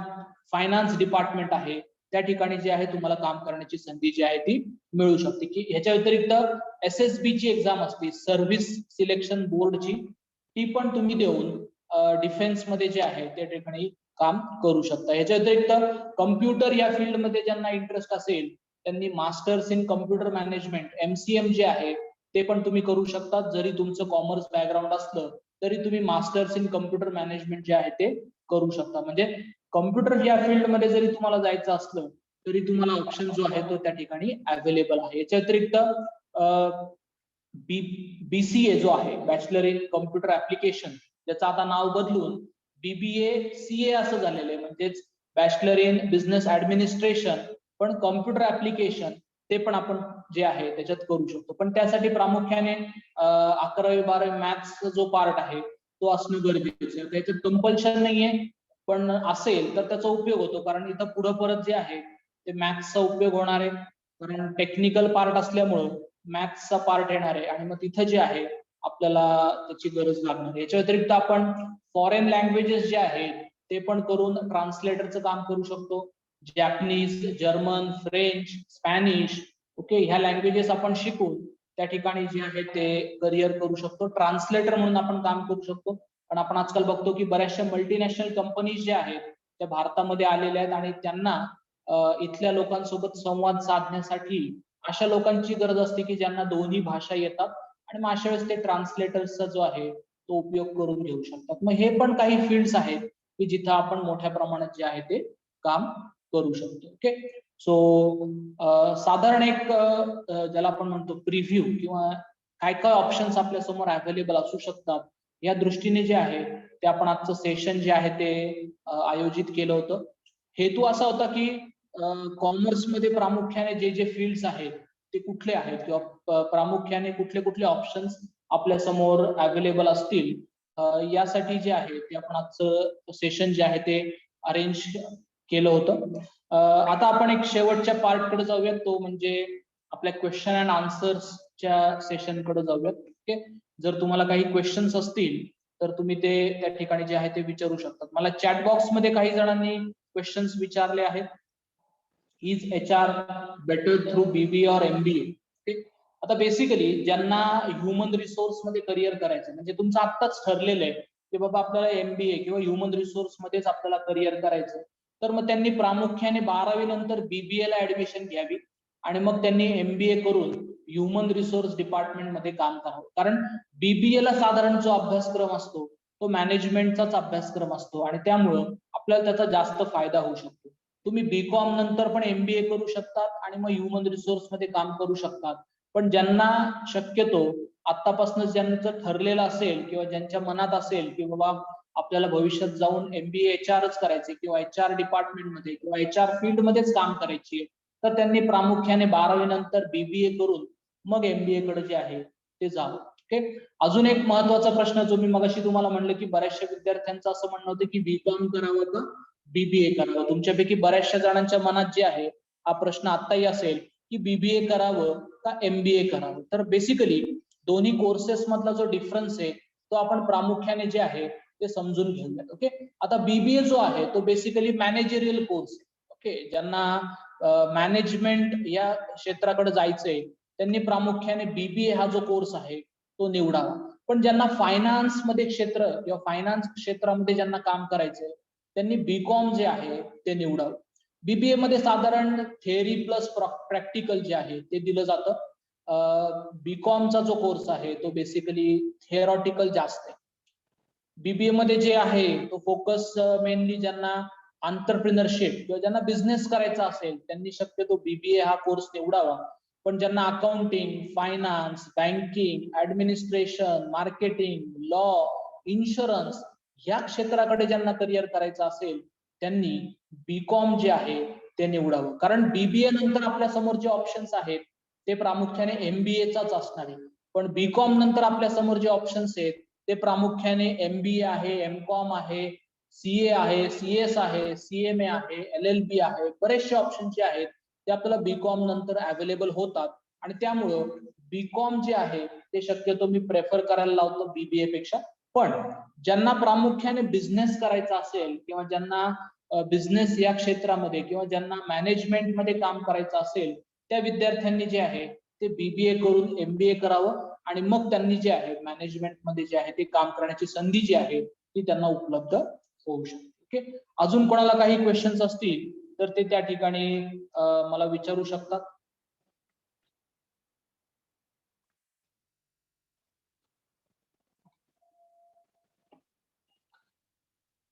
फायनान्स डिपार्टमेंट आहे त्या ठिकाणी जे आहे तुम्हाला काम करण्याची संधी जी आहे ती मिळू शकते. की ह्याच्या व्यतिरिक्त SSB ची एक्झाम असते, सर्व्हिस सिलेक्शन बोर्डची, ती पण तुम्ही देऊन डिफेन्स मध्ये जे आहे त्या ठिकाणी काम करू शकता. ह्याच्या व्यतिरिक्त कम्प्युटर या फील्ड मध्ये ज्यांना इंटरेस्ट असेल त्यांनी masters in computer management MCM जे आहे ते पण तुम्ही करू शकता. जरी तुमचं कॉमर्स बॅकग्राऊंड असलं तरी तुम्ही मास्टर्स इन कम्प्युटर मॅनेजमेंट जे आहे ते करू शकता. म्हणजे कम्प्युटर या फील्ड मध्ये जरी तुम्हाला जायचं असलं तरी तुम्हाला ऑप्शन जो आहे तो त्या ठिकाणी अवेलेबल आहे. याच्या व्यतिरिक्त BCA जो आहे, बॅचलर इन कम्प्युटर ऍप्लिकेशन, त्याचं आता नाव बदलून BBA CA असं झालेलं आहे. म्हणजेच बॅचलर इन बिझनेस ऍडमिनिस्ट्रेशन पण कम्प्युटर ऍप्लिकेशन ते पण आपण जे आहे त्याच्यात करू शकतो. पण त्यासाठी प्रामुख्याने 11वी-12वी मॅथ्सचा जो पार्ट आहे तो असणं गरजेचं आहे. त्याच्यात कंपल्शन नाहीये, पण असेल तर त्याचा उपयोग होतो. कारण इथं पुढं परत जे आहे ते मॅथ्सचा उपयोग होणार आहे. कारण टेक्निकल पार्ट असल्यामुळं मॅथ्सचा पार्ट येणार आहे आणि मग तिथं जे आहे आपल्याला त्याची गरज लागणार आहे. याच्या व्यतिरिक्त आपण फॉरेन लँग्वेजेस जे आहेत ते पण करून ट्रान्सलेटरचं काम करू शकतो. Japanese, German, French, Spanish, okay, ह्या लँग्वेजेस आपण शिकून त्या ठिकाणी जे आहे ते करिअर करू शकतो. ट्रान्सलेटर म्हणून आपण काम करू शकतो. पण आपण आजकाल बघतो की बऱ्याचशा मल्टीनॅशनल कंपनीज ज्या आहेत त्या भारतामध्ये आलेल्या आहेत आणि त्यांना इथल्या लोकांसोबत संवाद साधण्यासाठी अशा लोकांची गरज असते की ज्यांना दोन्ही भाषा येतात आणि मग अशा वेळेस ते ट्रान्सलेटर्सचा जो आहे तो उपयोग करून घेऊ शकतात. मग हे पण काही फील्ड्स आहेत की जिथं आपण मोठ्या प्रमाणात जे आहे ते काम करू शकतो. ओके, सो साधारण एक ज्याला आपण म्हणतो प्रिव्ह्यू किंवा काय काय ऑप्शन्स आपल्या समोर अवेलेबल असू शकतात या दृष्टीने जे आहे ते आपण आजचं सेशन जे आहे ते आयोजित केलं होतं. हेतू असा होता की कॉमर्स मध्ये प्रामुख्याने जे जे फील्ड्स आहेत ते कुठले आहेत किंवा प्रामुख्याने कुठले कुठले ऑप्शन्स आपल्या समोर अवेलेबल असतील यासाठी जे आहे ते आपण आजचं सेशन जे आहे ते अरेंज केलं होतं. आता आपण एक शेवटच्या पार्ट कडे जाऊयात, तो म्हणजे आपल्या क्वेश्चन अँड आन्सर्सच्या सेशन कडे जाऊयात. ओके, जर तुम्हाला काही क्वेश्चन्स असतील तर तुम्ही ते त्या ठिकाणी जे आहे ते विचारू शकतात. मला चॅट बॉक्स मध्ये काही जणांनी क्वेश्चन्स विचारले आहेत. Is HR better through BBA और MBA? आता बेसिकली ज्यांना ह्युमन रिसोर्स मध्ये करिअर करायचं म्हणजे तुमचं आत्ताच ठरलेलं आहे की बाबा आपल्याला MBA किंवा ह्युमन रिसोर्स मध्येच आपल्याला करिअर करायचं, तर मग त्यांनी प्रामुख्याने 12वी नंतर BBA ला ऍडमिशन घ्यावी आणि मग त्यांनी MBA करून ह्युमन रिसोर्स डिपार्टमेंट मध्ये काम करावं. कारण BBA ला साधारण जो अभ्यासक्रम असतो तो मॅनेजमेंटचाच अभ्यासक्रम असतो आणि त्यामुळं आपल्याला त्याचा जास्त फायदा होऊ शकतो. तुम्ही BCom नंतर पण MBA करू शकतात आणि मग ह्युमन रिसोर्स मध्ये काम करू शकतात. पण ज्यांना शक्यतो आतापासूनच ज्यांचं ठरलेलं असेल किंवा ज्यांच्या मनात असेल की बाबा आपल्याला भविष्यात जाऊन MBA HRच करायचे किंवा HR डिपार्टमेंट मध्ये किंवा HR फील्ड मध्येच काम करायची, तर त्यांनी प्रामुख्याने 12वी नंतर BBA करून मग MBA कडे जे आहे ते जावं. ओके, अजून एक महत्वाचा प्रश्न जो मी मगाशी तुम्हाला म्हणलं की बऱ्याचशा विद्यार्थ्यांचं असं म्हणणं होतं की BCom करावं का BBA करावं. तुमच्यापैकी बऱ्याचशा जणांच्या मनात जे आहे हा प्रश्न आताही असेल की BBA करावं का MBA करावं. तर बेसिकली दोन्ही कोर्सेस मधला जो डिफरन्स आहे तो आपण प्रामुख्याने जे आहे ते समजून घेऊयात. ओके, आता BBA जो आहे तो बेसिकली मॅनेजरियल कोर्स आहे. ओके, ज्यांना मॅनेजमेंट या क्षेत्राकडे जायचंय त्यांनी प्रामुख्याने BBA हा जो कोर्स आहे तो निवडावा. पण ज्यांना फायनान्स मध्ये क्षेत्र किंवा फायनान्स क्षेत्रामध्ये ज्यांना काम करायचंय त्यांनी BCom जे आहे ते निवडावं. BBA मध्ये साधारण थेअरी प्लस प्रॅक्टिकल जे आहे ते दिलं जातं. BComचा जो कोर्स आहे तो बेसिकली थेअरॉटिकल जास्त आहे. BBA मध्ये जे आहे तो फोकस मेनली ज्यांना एंटरप्रेन्योरशिप किंवा ज्यांना बिझनेस करायचा असेल त्यांनी शक्यतो BBA हा कोर्स निवडावा. पण ज्यांना accounting, finance, banking, administration, marketing, law, insurance या क्षेत्राकडे ज्यांना करिअर करायचं असेल त्यांनी BCom जे आहे ते निवडावं. कारण BBA नंतर आपल्या समोर जे ऑप्शन्स आहेत ते प्रामुख्याने MBA चाच असणार आहे. पण BCom नंतर आपल्या समोर जे ऑप्शन्स आहेत ते प्रामुख्याने MBA आहे, MCom आहे, CA आहे, CS आहे, CMA आहे, LLB आहे, बरेचसे ऑप्शन जे आहेत ते आपल्याला बीकॉम नंतर अवेलेबल होतात. आणि त्यामुळं बीकॉम जे आहे ते शक्यतो मी प्रेफर करायला लावतो BBA पेक्षा. पण ज्यांना प्रामुख्याने बिझनेस करायचा असेल किंवा ज्यांना बिझनेस या क्षेत्रामध्ये किंवा ज्यांना मॅनेजमेंट मध्ये काम करायचं असेल त्या विद्यार्थ्यांनी जे आहे ते BBA करून MBA करावं आणि मग त्यांनी जे आहे मॅनेजमेंट मध्ये जे आहे ते काम करण्याची संधी जी आहे ती त्यांना उपलब्ध होऊ शकते. ओके, अजून कोणाला काही क्वेश्चन्स असतील तर ते त्या ठिकाणी मला विचारू शकतात.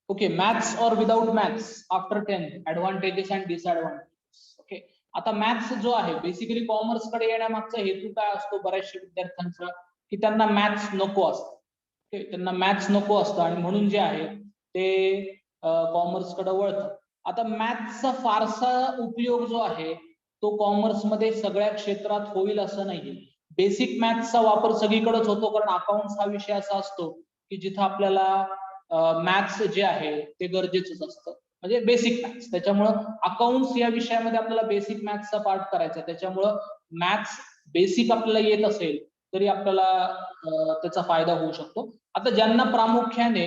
ओके, मॅथ्स और without maths after 10th advantages and disadvantages. Okay, आता मॅथ्स जो आहे बेसिकली कॉमर्स कडे येण्यामागचा हेतू काय असतो बऱ्याचशा विद्यार्थ्यांचा की त्यांना मॅथ्स नको असतं. ओके, त्यांना मॅथ्स नको असतं आणि म्हणून जे आहे ते कॉमर्स कडे वळतात. आता मॅथ्सचा फारसा उपयोग जो आहे तो कॉमर्स मध्ये सगळ्या क्षेत्रात होईल असं नाहीये. बेसिक मॅथ्सचा वापर सगळीकडेच होतो कारण अकाउंट्स हा विषय असा असतो की जिथं आपल्याला मॅथ्स जे आहे ते गरजेचंच असतं, म्हणजे बेसिक मॅथ्स. त्याच्यामुळं अकाउंट्स या विषयामध्ये आपल्याला बेसिक मॅथ्सचा पार्ट करायचा, त्याच्यामुळं मॅथ्स बेसिक आपल्याला येत असेल तरी आपल्याला त्याचा फायदा होऊ शकतो. आता ज्यांना प्रामुख्याने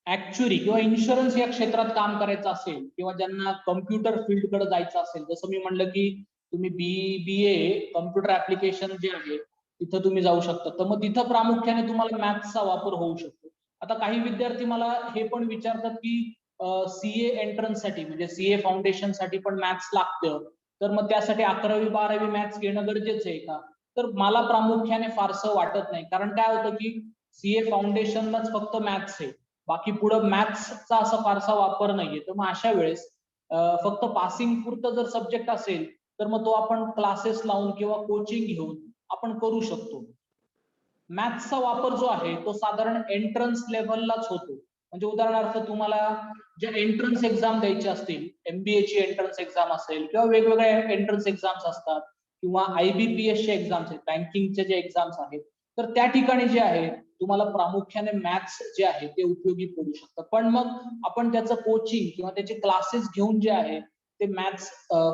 ऍक्च्युरी किंवा इन्शुरन्स या क्षेत्रात काम करायचं असेल किंवा ज्यांना कम्प्युटर फील्डकडे जायचं असेल, जसं मी म्हणलं की तुम्ही BBA कम्प्युटर ऍप्लिकेशन जे आहे तिथं तुम्ही जाऊ शकता, तर मग तिथं प्रामुख्याने तुम्हाला मॅथ्सचा वापर होऊ शकतो. आता काही विद्यार्थी मला हे पण विचारतात की CA एंट्रन्स साठी म्हणजे CA फाउंडेशन साठी पण मॅथ्स लागतं, तर मग त्यासाठी 11वी-12वी मॅथ्स घेणं गरजेचं आहे का? तर मला प्रामुख्याने फारसं वाटत नाही, कारण काय होतं की CA फाउंडेशनलाच फक्त मॅथ्स आहे, बाकी पुढं मॅथ्सचा असा फारसा वापर नाहीये. तर मग अशा वेळेस फक्त पासिंग पुरतं जर सब्जेक्ट असेल तर मग तो आपण क्लासेस लावून किंवा कोचिंग घेऊन आपण करू शकतो. मॅथ्सचा वापर जो आहे तो साधारण एंट्रन्स लेव्हललाच होतो. म्हणजे उदाहरणार्थ तुम्हाला ज्या एंट्रन्स एक्झाम द्यायच्या असतील, MBA ची एंट्रन्स एक्झाम असेल किंवा वेगवेगळ्या एंट्रन्स एक्झाम्स असतात किंवा IBPS चे एक्झाम्स आहेत, बँकिंगचे जे एक्झाम्स आहेत, तर त्या ठिकाणी जे आहे तुम्हाला प्रामुख्याने मॅथ्स जे आहे ते उपयोगी पडू शकतं. पण मग आपण त्याचं कोचिंग किंवा त्याचे क्लासेस घेऊन जे आहे ते मॅथ्स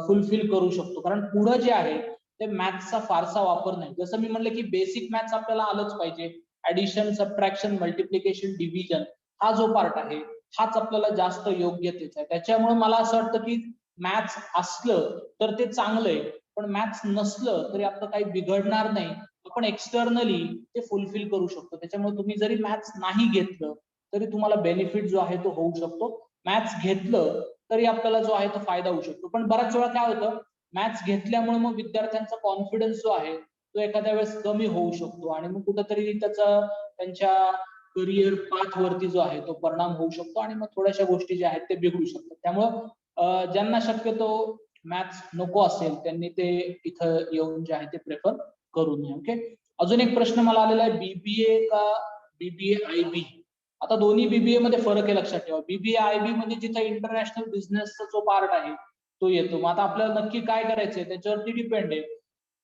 फुलफिल करू शकतो, कारण पुढे जे आहे ते मॅथ्सचा फारसा वापर नाही. जसं मी म्हणलं की बेसिक मॅथ्स आपल्याला आलंच पाहिजे. ऍडिशन, सबट्रॅक्शन, मल्टिप्लिकेशन, डिव्हिजन हा जो पार्ट आहे हाच आपल्याला जास्त योग्यतेचा आहे. त्याच्यामुळे मला असं वाटतं की मॅथ्स असलं तर ते चांगलं आहे, पण मॅथ्स नसलं तरी आपलं काही बिघडणार नाही. आपण एक्सटर्नली ते फुलफिल करू शकतो. त्याच्यामुळे तुम्ही जरी मॅथ्स नाही घेतलं तरी तुम्हाला बेनिफिट जो आहे तो होऊ शकतो. मॅथ्स घेतलं तरी आपल्याला जो आहे तो फायदा होऊ शकतो. पण बऱ्याच वेळा काय होतं, मॅथ्स घेतल्यामुळे मग विद्यार्थ्यांचा कॉन्फिडन्स जो आहे तो एखाद्या वेळेस कमी होऊ शकतो आणि मग कुठेतरी त्याचा त्यांच्या करिअर पाथ वरती जो आहे तो परिणाम होऊ शकतो आणि मग थोड्याशा गोष्टी ज्या आहेत ते बिघडू शकतात. त्यामुळं ज्यांना शक्यतो मॅथ्स नको असेल त्यांनी ते इथं येऊन जे आहे ते प्रेफर करू नये. ओके, अजून एक प्रश्न मला आलेला आहे, BBA का BBA IB? आता दोन्ही BBA मध्ये फरक आहे, लक्षात ठेवा. BBA IB मध्ये जिथे इंटरनॅशनल बिझनेसचा जो पार्ट आहे तो येतो. मग आता आपल्याला नक्की काय करायचंय त्याच्यावरती डिपेंड आहे.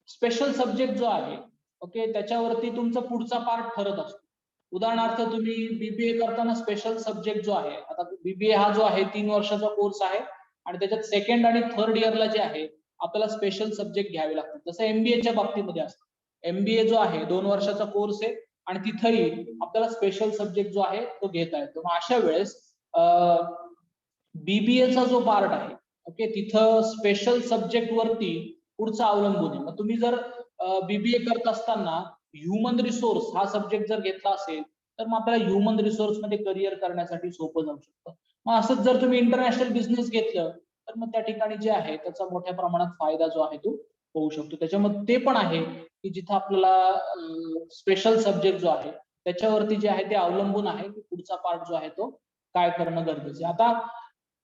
स्पेशल सब्जेक्ट जो आहे ओके त्याच्यावरती तुमचा पुढचा पार्ट ठरत असतो. उदाहरणार्थ तुम्ही BBA करताना स्पेशल सब्जेक्ट जो आहे, आता BBA हा जो आहे 3 वर्षाचा कोर्स आहे आणि त्याच्यात सेकंड आणि थर्ड इयरला जे आहे आपल्याला स्पेशल सब्जेक्ट घ्यावे लागतात. जसं MBA च्या बाबतीमध्ये असतं. MBA जो आहे 2 वर्षाचा कोर्स आहे आणि तिथेही आपल्याला स्पेशल सब्जेक्ट जो आहे तो घेता येतो. मग अशा वेळेस BBA चा जो पार्ट आहे ओके तिथं स्पेशल सब्जेक्ट वरती पुढचं अवलंबून आहे. मग तुम्ही जर BBA करत असताना ह्युमन रिसोर्स हा सब्जेक्ट जर घेतला असेल तर मग आपल्याला ह्युमन रिसोर्स मध्ये करिअर करण्यासाठी सोपं जाऊ शकतं. मग असंच जर तुम्ही इंटरनॅशनल बिझनेस घेतलं तर मग त्या ठिकाणी जे आहे त्याचा मोठ्या प्रमाणात फायदा जो आहे तो होऊ शकतो. त्याच्यामध्ये ते पण आहे की जिथं आपल्याला स्पेशल सब्जेक्ट जो आहे त्याच्यावरती जे आहे ते अवलंबून आहे की पुढचा पार्ट जो आहे तो काय करणं गरजेचं आहे. आता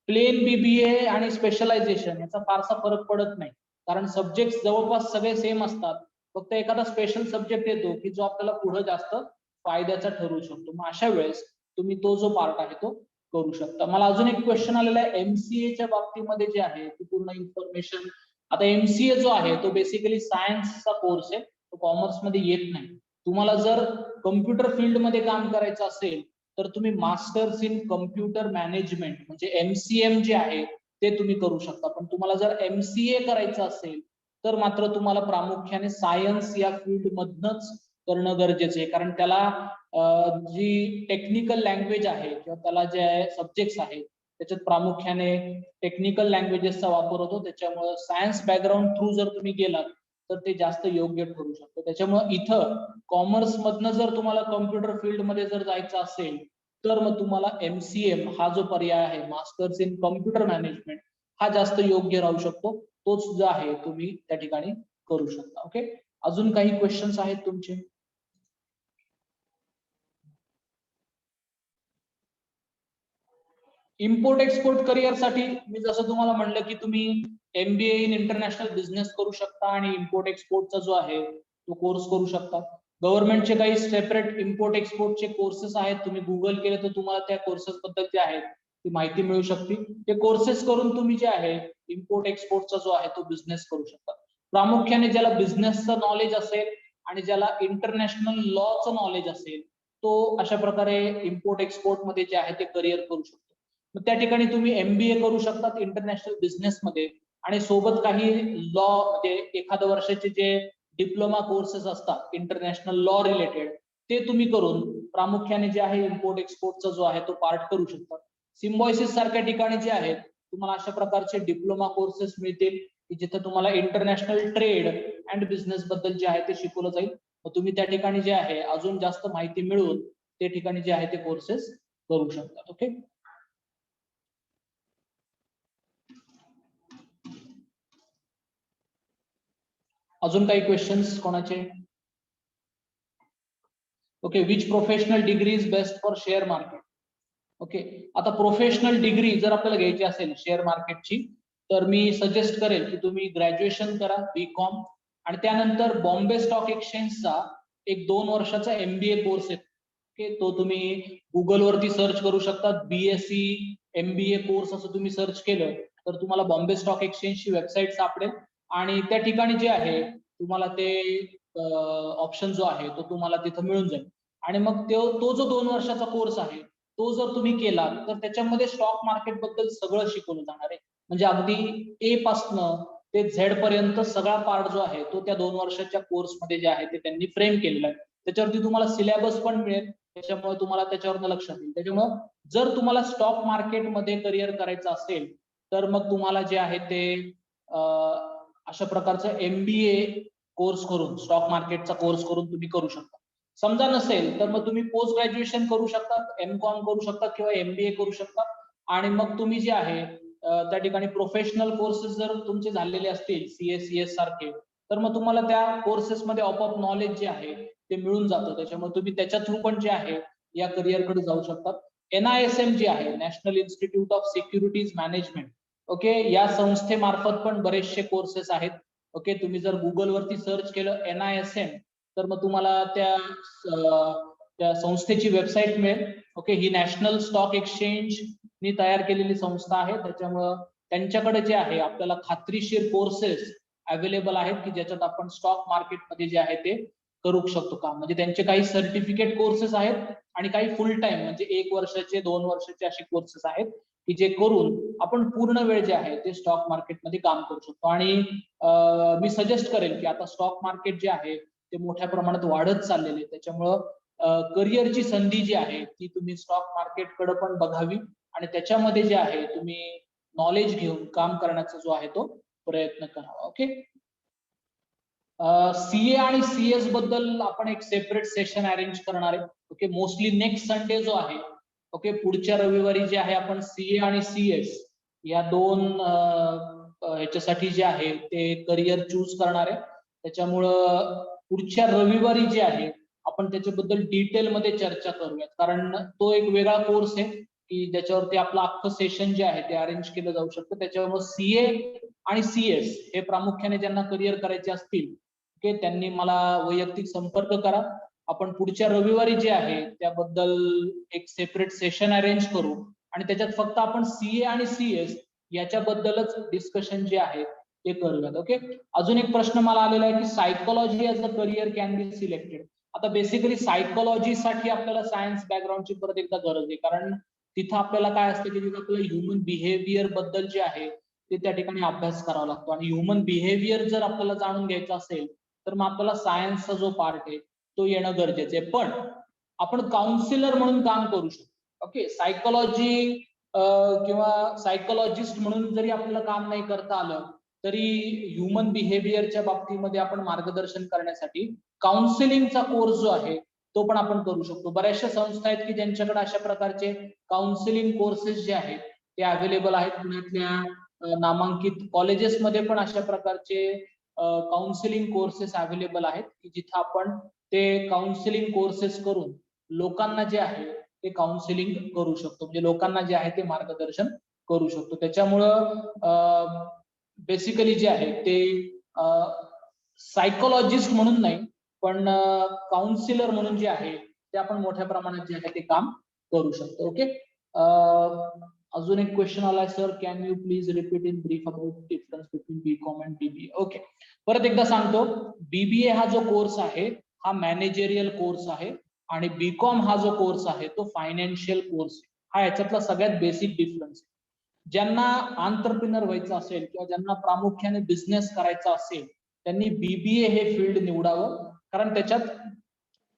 प्लेन BBA आणि स्पेशलायझेशन याचा फारसा फरक पडत नाही, कारण सब्जेक्ट जवळपास सगळे सेम असतात. फक्त एखादा स्पेशल सब्जेक्ट येतो की जो आपल्याला पुढे जास्त फायद्याचा ठरू शकतो. मग अशा वेळेस तुम्ही तो जो पार्ट आहे तो करू शकता. मला अजून एक क्वेश्चन आलेला आहे, MCA च्या बाबतीमध्ये जे आहे ती पूर्ण इन्फॉर्मेशन. आता MCA जो आहे तो बेसिकली सायन्सचा कोर्स आहे, तो कॉमर्स मध्ये येत नाही. तुम्हाला जर कम्प्युटर फील्ड मध्ये काम करायचं असेल तर तुम्ही मास्टर्स इन कम्प्युटर मॅनेजमेंट म्हणजे MCM जे आहे ते तुम्ही करू शकता. पण तुम्हाला जर MCA करायचं असेल तर मात्र तुम्हाला प्रामुख्याने सायन्स या फील्ड मधनच करणं गरजेचं आहे, कारण त्याला जी टेक्निकल लँग्वेज आहे किंवा त्याला जे सब्जेक्ट्स आहेत त्याच्यात प्रामुख्याने टेक्निकल लँग्वेजेसचा वापर होतो. त्याच्यामुळे सायन्स बॅकग्राऊंड थ्रू जर तुम्ही गेलात तर ते जास्त योग्य ठरू शकतं. त्याच्यामुळे इथं कॉमर्स मधनं जर तुम्हाला कम्प्युटर फील्ड मध्ये जर जायचं असेल तर मग तुम्हाला MCM हा जो पर्याय आहे मास्टर्स इन कम्प्युटर मॅनेजमेंट हा जास्त योग्य राहू शकतो. तोच जो आहे तुम्ही त्या ठिकाणी करू शकता. ओके, अजून काही क्वेश्चन्स आहेत तुमचे? इम्पोर्ट एक्सपोर्ट करिअर साठी मी जसं तुम्हाला म्हणलं की तुम्ही MBA इन इंटरनॅशनल बिझनेस करू शकता आणि इम्पोर्ट एक्सपोर्टचा जो आहे तो कोर्स करू शकता. गव्हर्नमेंटचे काही सेपरेट इम्पोर्ट एक्सपोर्टचे कोर्सेस आहेत, तुम्ही गुगल केले तर तुम्हाला त्या कोर्सेस बद्दल जे आहे ती माहिती मिळू शकते. ते कोर्सेस करून तुम्ही जे आहे इम्पोर्ट एक्सपोर्टचा जो आहे तो बिझनेस करू शकता. प्रामुख्याने ज्याला बिझनेसचं नॉलेज असेल आणि ज्याला इंटरनॅशनल लॉचं नॉलेज असेल तो अशा प्रकारे इम्पोर्ट एक्सपोर्ट मध्ये जे आहे ते करिअर करू शकतो. मग त्या ठिकाणी तुम्ही MBA करू शकतात इंटरनॅशनल बिझनेस मध्ये आणि सोबत काही लॉ म्हणजे एखाद्या वर्षाचे जे डिप्लोमा कोर्सेस असतात इंटरनॅशनल लॉ रिलेटेड ते तुम्ही करून प्रामुख्याने जे आहे इम्पोर्ट एक्सपोर्टचा जो आहे तो पार्ट करू शकतात. सिम्बॉयसिस सारख्या ठिकाणी जे आहेत तुम्हाला अशा प्रकारचे डिप्लोमा कोर्सेस मिळतील की जिथे तुम्हाला इंटरनॅशनल ट्रेड अँड बिझनेस बद्दल जे आहे ते शिकवलं जाईल. मग तुम्ही त्या ठिकाणी जे आहे अजून जास्त माहिती मिळवून ते ठिकाणी जे आहे ते कोर्सेस करू शकतात. ओके, अजून काही क्वेश्चन्स कोणाचे? Okay, which professional degree is best for share market? Okay, आता प्रोफेशनल डिग्री जर आपल्याला घ्यायची असेल शेअर मार्केटची तर मी सजेस्ट करेल की तुम्ही ग्रॅज्युएशन करा BCom आणि त्यानंतर बॉम्बे स्टॉक एक्सचेंजचा एक 2 वर्षाचा MBA कोर्स आहे. ओके, तो तुम्ही गुगल वरती सर्च करू शकता. BSc MBA कोर्स असं तुम्ही सर्च केलं तर तुम्हाला बॉम्बे स्टॉक एक्सचेंजची वेबसाईट सापडेल आणि त्या ठिकाणी जे आहे तुम्हाला ते ऑप्शन जो आहे तो तुम्हाला तिथं मिळून जाईल. आणि मग तो जो 2 वर्षाचा कोर्स आहे तो जर तुम्ही केला तर त्याच्यामध्ये स्टॉक मार्केट बद्दल सगळं शिकवलं जाणार आहे. म्हणजे अगदी A पासनं ते Z पर्यंत सगळा पार्ट जो आहे तो त्या 2 वर्षाच्या कोर्समध्ये जे आहे ते त्यांनी फ्रेम केलेला आहे. त्याच्यावरती तुम्हाला सिलेबस पण मिळेल, त्याच्यामुळे तुम्हाला त्याच्यावरनं लक्षात येईल. त्याच्यामुळं जर तुम्हाला स्टॉक मार्केटमध्ये करिअर करायचं असेल तर मग तुम्हाला जे आहे ते अशा प्रकारचं MBA कोर्स करून स्टॉक मार्केटचा कोर्स करून तुम्ही करू शकता. समजा नसेल तर मग तुम्ही पोस्ट ग्रॅज्युएशन करू शकता, MCom करू शकता किंवा MBA करू शकता आणि मग तुम्ही जे आहे त्या ठिकाणी प्रोफेशनल कोर्सेस जर तुमचे झालेले असतील CS सारखे तर मग तुम्हाला त्या कोर्सेस मध्ये ऑफ नॉलेज जे आहे ते मिळून जातं. त्याच्यामुळे तुम्ही त्याच्या थ्रू पण जे आहे या करिअरकडे जाऊ शकतात. NISM जे आहे national institute of securities management, okay, या संस्थेमार्फत पण बरेचसे कोर्सेस आहेत. ओके, तुम्ही जर गुगल वरती सर्च केलं NISM तर मग तुम्हाला त्या संस्थेची वेबसाईट मिळेल. ओके, ही नॅशनल स्टॉक एक्सचेंज नी तयार केलेली संस्था आहे. त्याच्यामुळं त्यांच्याकडे जे आहे आपल्याला खात्रीशीर कोर्सेस अवेलेबल आहेत की ज्याच्यात आपण स्टॉक मार्केटमध्ये जे आहे ते करू शकतो काम. म्हणजे त्यांचे काही सर्टिफिकेट कोर्सेस आहेत आणि काही फुल टाइम म्हणजे 1 वर्षाचे 2 वर्षाचे असे कोर्सेस आहेत की जे करून आपण पूर्ण वेळ जे आहे ते स्टॉक मार्केटमध्ये काम करू शकतो. आणि मी सजेस्ट करेल की आता स्टॉक मार्केट जे आहे ते मोठ्या प्रमाणात वाढत चाललेले आहे. त्याच्यामुळं करिअरची संधी जी आहे ती तुम्ही स्टॉक मार्केटकडे पण बघावी आणि त्याच्यामध्ये जे आहे तुम्ही नॉलेज घेऊन काम करण्याचा जो आहे तो प्रयत्न करावा. ओके, CA आणि CS बद्दल आपण एक सेपरेट सेशन अरेंज करणार आहे. ओके, मोस्टली नेक्स्ट संडे जो आहे, ओके, पुढच्या रविवारी जे आहे आपण CA आणि CS या दोन ह्याच्यासाठी जे आहे ते करिअर चूज करणार आहे. त्याच्यामुळं पुढच्या रविवारी जे आहे आपण त्याच्याबद्दल डिटेल मध्ये चर्चा करूयात, कारण तो एक वेगळा कोर्स आहे की ज्याच्यावरती आपलं अख्खं सेशन जे आहे ते अरेंज केलं जाऊ शकतं. त्याच्यामुळे CA आणि CS हे प्रामुख्याने ज्यांना करिअर करायचे असतील ओके त्यांनी मला वैयक्तिक संपर्क करा. आपण पुढच्या रविवारी जे आहे त्याबद्दल एक सेपरेट सेशन अरेंज करू आणि त्याच्यात फक्त आपण CA आणि CS याच्याबद्दलच डिस्कशन जे आहे ते करूयात. ओके, अजून एक प्रश्न मला आलेला आहे की psychology as a career can be selected. आता बेसिकली सायकोलॉजीसाठी आपल्याला सायन्स बॅकग्राऊंडची परत एकदा गरज आहे, कारण तिथं आपल्याला काय असतं की तिथं आपल्याला ह्युमन बिहेवियर बद्दल जे आहे ते त्या ठिकाणी अभ्यास करावा लागतो, आणि ह्युमन बिहेवियर जर आपल्याला जाणून घ्यायचं असेल तर मग आपल्याला सायन्सचा जो पार्ट आहे तो येणं गरजेचं आहे. पण आपण काउन्सिलर म्हणून काम करू शकतो. ओके, सायकोलॉजी किंवा सायकोलॉजिस्ट म्हणून जरी आपल्याला काम नाही करता आलं तरी ह्युमन बिहेवियरच्या बाबतीमध्ये आपण मार्गदर्शन करण्यासाठी काउन्सिलिंगचा कोर्स जो आहे तो पण आपण करू शकतो. बऱ्याचशा संस्था आहेत की ज्यांच्याकडे अशा प्रकारचे काउन्सिलिंग कोर्सेस जे आहेत ते अवेलेबल आहेत. पुण्यातल्या नामांकित कॉलेजेसमध्ये पण अशा प्रकारचे काउन्सिलिंग कोर्सेस अवेलेबल आहेत की जिथं आपण ते काउन्सिलिंग कोर्सेस करून लोकांना जे आहे ते काउन्सिलिंग करू शकतो, म्हणजे लोकांना जे आहे ते मार्गदर्शन करू शकतो. त्याच्यामुळं बेसिकली जे आहे ते सायकोलॉजिस्ट म्हणून नाही पण काउन्सिलर म्हणून जे आहे ते आपण मोठ्या प्रमाणात जे आहे ते काम करू शकतो. ओके, अजून एक क्वेश्चन आलाय, sir can you please repeat in brief about difference between BCom and BBA. Okay, परत एकदा सांगतो, बीबीए हा जो कोर्स आहे हा मॅनेजरियल कोर्स आहे आणि बीकॉम हा जो कोर्स आहे तो फायनान्शियल कोर्स आहे. हा याच्यातला सगळ्यात बेसिक डिफरन्स. ज्यांना आंतरप्रिनर व्हायचं असेल किंवा ज्यांना प्रामुख्याने बिझनेस करायचा असेल त्यांनी बीबीए हे फील्ड निवडावं, कारण त्याच्यात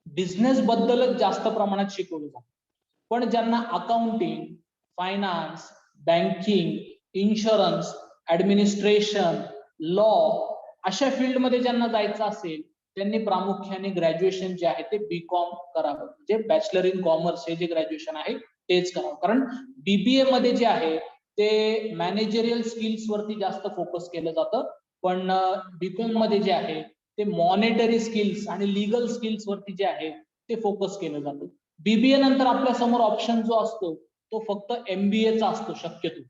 बिझनेस बद्दलच जास्त प्रमाणात शिकवलं जातं. पण ज्यांना accounting, finance, banking, insurance, administration, law अशा फील्डमध्ये ज्यांना जायचं असेल त्यांनी प्रामुख्याने ग्रॅज्युएशन जे आहे ते बीकॉम करावं, म्हणजे बॅचलर इन कॉमर्स हे जे ग्रॅज्युएशन आहे तेच करावं. कारण बीबीए मध्ये जे आहे ते मॅनेजरियल स्किल्स वरती जास्त फोकस केलं जातं, पण बीकॉम मध्ये जे आहे ते मॉनिटरी स्किल्स आणि लीगल स्किल्स वरती जे आहे ते फोकस केलं जातं. बीबीए नंतर आपल्या समोर ऑप्शन जो असतो तो फक्त एमबीएचा असतो शक्यतो,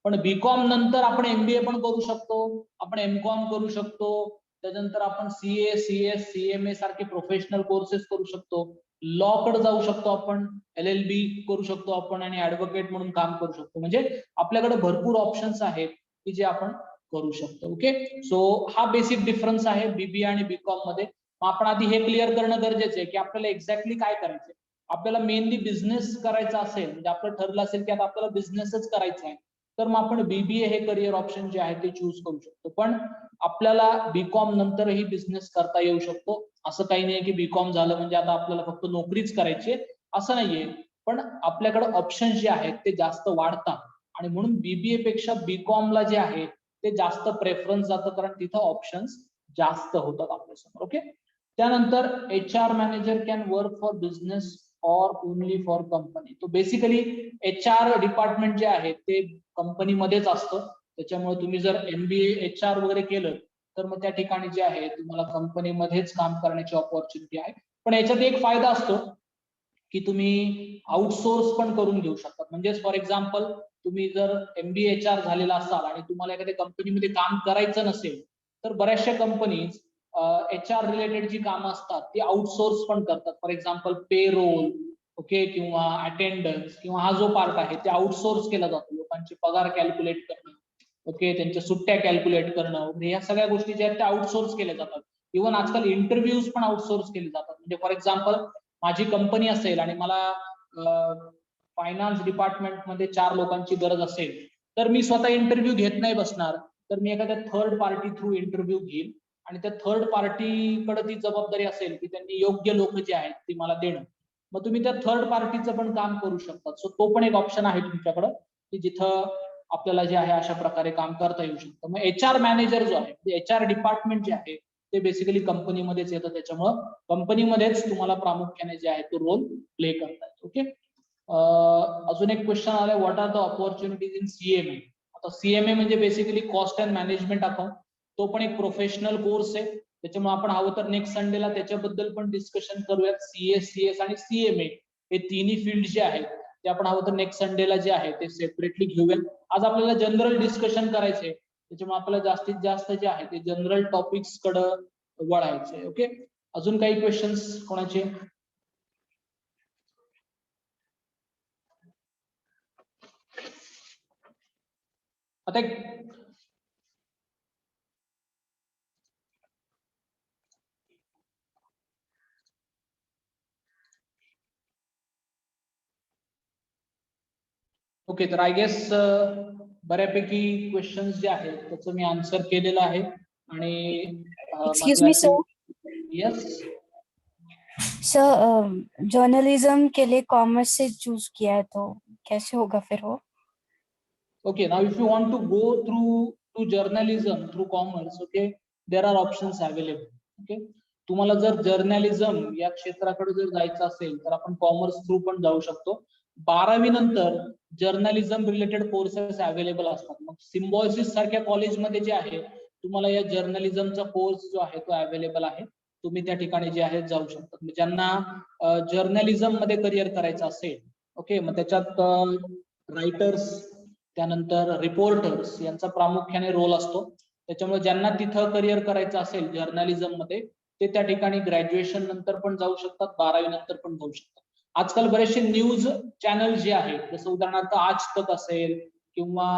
पण बीकॉम नंतर आपण एमबीए पण करू शकतो, आपण एमकॉम करू शकतो, त्यानंतर आपण सीए, सीएस, सीएमए सारखे प्रोफेशनल कोर्सेस करू शकतो, लॉ कडे जाऊ शकतो आपण, एलएलबी करू शकतो आपण आणि ऍडव्होकेट म्हणून काम करू शकतो. म्हणजे आपल्याकडे भरपूर ऑप्शन्स आहेत की जे आपण करू शकतो. ओके, सो हा बेसिक डिफरन्स आहे बीबीए आणि बीकॉम मध्ये. आपण आधी हे क्लिअर करणं गरजेचं आहे की आपल्याला एक्झॅक्टली काय करायचंय. आपल्याला मेनली बिझनेस करायचा असेल, म्हणजे आपलं ठरलं असेल की आता आपल्याला बिझनेसच करायचा आहे, तर मग आपण बीबीए हे करिअर ऑप्शन जे आहे ते चूज करू शकतो. पण आपल्याला बीकॉम नंतरही बिझनेस करता येऊ शकतो. असं काही नाही की बीकॉम झालं म्हणजे आता आपल्याला फक्त नोकरीच करायची आहे, असं नाहीये. पण आपल्याकडे ऑप्शन जे आहेत ते जास्त वाढतात आणि म्हणून बीबीए पेक्षा बीकॉम ला जे आहे ते जास्त प्रेफरन्स जातं, कारण तिथं ऑप्शन्स जास्त होतात आपल्यासमोर. ओके, त्यानंतर H R manager can work for business or only for company. So basically H R department जे आहे ते कंपनीमध्येच असतं. त्याच्यामुळे तुम्ही जर एमबीए एच आर वगैरे केलं तर मग त्या ठिकाणी जे आहे तुम्हाला कंपनीमध्येच काम करण्याची ऑपॉर्च्युनिटी आहे. पण याच्यात एक फायदा असतो की तुम्ही आउटसोर्स पण करून घेऊ शकता. म्हणजे फॉर एक्झाम्पल तुम्ही जर एमबीए एच आर झालेला असाल आणि तुम्हाला एखाद्या कंपनीमध्ये काम करायचं नसेल तर बऱ्याचशा कंपनीज एच आर रिलेटेड जी कामं असतात ती आउटसोर्स पण करतात. For example payroll, okay, किंवा अटेंडन्स किंवा हा जो पार्ट आहे ते आउटसोर्स केला जातो. लोकांचे पगार कॅल्क्युलेट करणं, ओके, त्यांच्या सुट्ट्या कॅल्क्युलेट करणं, या सगळ्या गोष्टी ज्या आहेत त्या आउटसोर्स केल्या जातात. इव्हन आजकाल इंटरव्ह्यूज पण आउटसोर्स केले जातात. म्हणजे फॉर एक्झाम्पल माझी कंपनी असेल आणि मला फायनान्स डिपार्टमेंटमध्ये 4 लोकांची गरज असेल तर मी स्वतः इंटरव्ह्यू घेत नाही बसणार, तर मी एखाद्या थर्ड पार्टी थ्रू इंटरव्ह्यू घेईल आणि त्या थर्ड पार्टीकडे ती जबाबदारी असेल की त्यांनी योग्य लोक जे आहेत ती मला देणं. मग तुम्ही त्या थर्ड पार्टीचं पण काम करू शकता. सो तो पण एक ऑप्शन आहे तुमच्याकडं की जिथं आपल्याला जे आहे अशा प्रकारे काम करता येऊ शकतं. मग एच आर मॅनेजर जो आहे, एच आर डिपार्टमेंट जे आहे ते बेसिकली कंपनीमध्येच येतं. त्याच्यामुळं कंपनीमध्येच तुम्हाला प्रामुख्याने जे आहे तो रोल प्ले करता येतो. ओके, अजून एक क्वेश्चन आलाय, what are the opportunities in CMA. आता सीएमए म्हणजे basically cost and management account. तो पण एक प्रोफेशनल कोर्स आहे. त्याच्यामुळे आपण हवं तर नेक्स्ट संडेला त्याच्याबद्दल पण डिस्कशन करूयात. सीएस, सीएस आणि सीएमए हे तिन्ही फील्ड जे आहेत ते आपण हवं तर नेक्स्ट संडेला जे आहे ते सेपरेटली घेऊयात. आज आपल्याला जनरल डिस्कशन करायचंय, त्याच्यामुळे आपल्याला जास्तीत जास्त जे आहे ते जनरल टॉपिक्स कडे वळायचंय. ओके, अजून काही क्वेश्चन्स कोणाचे? आता ओके, तर आय गेस बऱ्यापैकी क्वेश्चन्स जे आहेत त्याचं मी आन्सर केलेलं आहे आणि
excuse me sir.
Yes
sir journalism के लिए कॉमर्स से चूज किया है तो कैसे होगा फिर वो?
Okay, now if you want to go through to journalism through commerce, okay, there are options available. Okay, तुम्हाला जर जर्नलिझम या क्षेत्राकडे जर जायचं असेल तर आपण कॉमर्स थ्रू पण जाऊ शकतो. 12वी नंतर जर्नलिझम रिलेटेड कोर्सेस अवेलेबल असतात. मग सिम्बॉयसिस सारख्या कॉलेजमध्ये जे आहे तुम्हाला या जर्नलिझमचा कोर्स जो आहे तो अवेलेबल आहे. तुम्ही त्या ठिकाणी जे आहे जाऊ शकता. ज्यांना जर्नलिझम मध्ये करिअर करायचं असेल, ओके, मग त्याच्यात रायटर्स त्यानंतर रिपोर्टर्स यांचा प्रामुख्याने रोल असतो. त्याच्यामुळे ज्यांना तिथं करिअर करायचं असेल जर्नलिझम मध्ये ते त्या ठिकाणी ग्रॅज्युएशन नंतर पण जाऊ शकतात, 12वी नंतर पण जाऊ शकतात. आजकाल बरेचसे न्यूज चॅनल जे आहेत, जसं उदाहरणार्थ आज तक असेल किंवा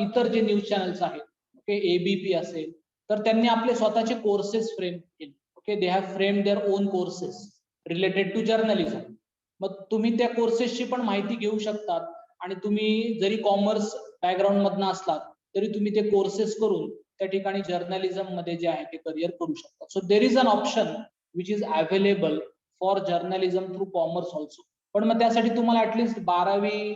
इतर जे न्यूज चॅनल्स आहेत, ओके, एबीपी असेल, तर त्यांनी आपले स्वतःचे कोर्सेस फ्रेम केले. Okay, they have frame their own courses related to journalism. मग तुम्ही त्या कोर्सेसची पण माहिती घेऊ शकतात आणि तुम्ही जरी कॉमर्स बॅकग्राऊंड मधनं असलात तरी तुम्ही ते कोर्सेस करून त्या ठिकाणी जर्नलिझम मध्ये जे आहे ते करिअर करू शकता. So there is an option which is available for journalism through commerce also. पण मग त्यासाठी तुम्हाला ऍटलिस्ट 12वी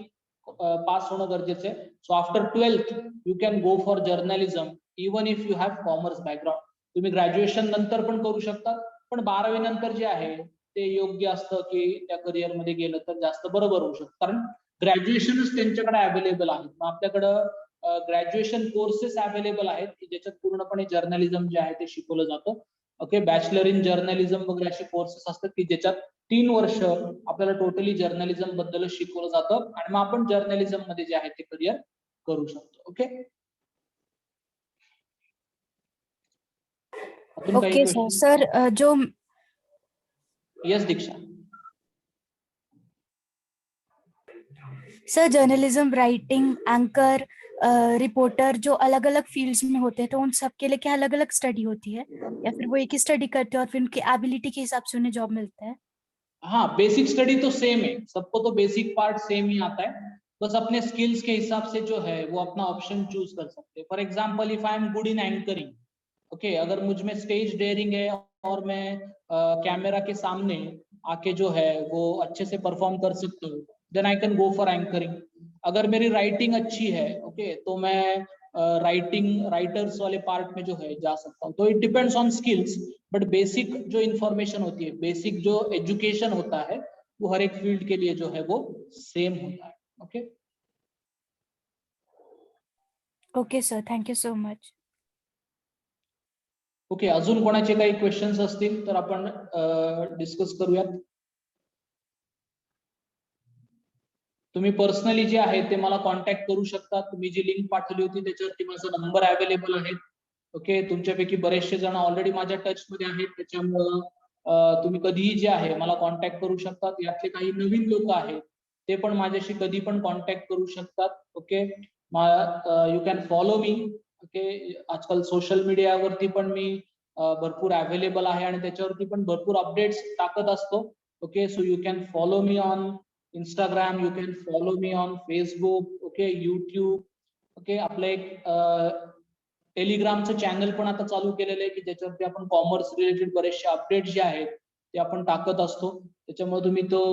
पास होणं गरजेचं आहे. So after 12th you can go for journalism even if you have commerce background. तुम्ही ग्रॅज्युएशन नंतर पण करू शकता, पण 12वी नंतर जे आहे ते योग्य असतं की त्या करिअर मध्ये गेलं तर जास्त बरोबर होऊ शकतं. कारण ग्रॅज्युएशनच त्यांच्याकडे अवेलेबल आहे. मग आपल्याकडं ग्रॅज्युएशन कोर्सेस अवेलेबल आहेत की ज्याच्यात पूर्णपणे जर्नलिझम जे आहे ते शिकवलं जातं. ओके, बॅचलर इन जर्नलिझम वगैरे असे कोर्सेस असतात की ज्याच्यात 3 वर्ष आपल्याला टोटली जर्नलिझम बद्दल शिकवलं जातं आणि मग आपण जर्नलिझम मध्ये जे आहे ते करिअर करू शकतो. ओके, अजून काही
ओके
क्वेश्चन?
सर जो
yes Diksha.
Sir journalism, writing, anchor, reporter जो अलग अलग फील्ड्स में होते हैं तो उन सब के लिए क्या अलग अलग स्टडी होती है या फिर वो एक ही स्टडी करते हैं और फिर उनकी एबिलिटी के हिसाब से उन्हें जॉब मिलता है?
हाँ, बेसिक स्टडी तो सेम है, सबको तो बेसिक पार्ट सेम ही आता है. बस अपने स्किल्स के हिसाब से जो है वो अपना ऑप्शन चूज कर सकते हैं. For example if I am good in anchoring, okay, अगर मुझ में स्टेज डेयरिंग है और मैं कैमरा के सामने आके जो है वो अच्छे से परफॉर्म कर सकता हूँ, then I can go for anchoring. अगर मेरी राइटिंग अच्छी है, ओके, तो मैं राइटर्स वाले पार्ट में जो है जा सकता हूँ. तो it depends on skills, but basic जो इंफॉर्मेशन होती है, बेसिक जो एजुकेशन होता है वो हर एक फील्ड के लिए जो है वो सेम होता है. Okay,
okay sir, thank you so much.
Okay, अजून कोणाचे काही क्वेश्चन्स असतील तर आपण डिस्कस करूयात. तुम्ही पर्सनली जे आहे ते मला कॉन्टॅक्ट करू शकता. तुम्ही जी लिंक पाठवली होती त्याच्यावरती माझा नंबर अवेलेबल आहे. ओके, तुमच्यापैकी बरेचसे जण ऑलरेडी माझ्या टच मध्ये आहेत, त्याच्यामुळं तुम्ही कधीही जे आहे मला कॉन्टॅक्ट करू शकतात. यातले काही नवीन लोक आहेत ते पण माझ्याशी कधी पण कॉन्टॅक्ट करू शकतात. Okay, you can follow me. Okay, आजकाल सोशल मीडियावरती पण मी भरपूर अवेलेबल आहे आणि त्याच्यावरती पण भरपूर अपडेट्स टाकत असतो. Okay, so you can follow me on Instagram, you can follow me on Facebook, okay, YouTube. Okay, आपलं एक टेलिग्रामचं चॅनल पण आता चालू केलेलं आहे की ज्याच्यावरती आपण कॉमर्स रिलेटेड बरेचसे अपडेट जे आहेत ते आपण टाकत असतो. त्याच्यामुळे तुम्ही तो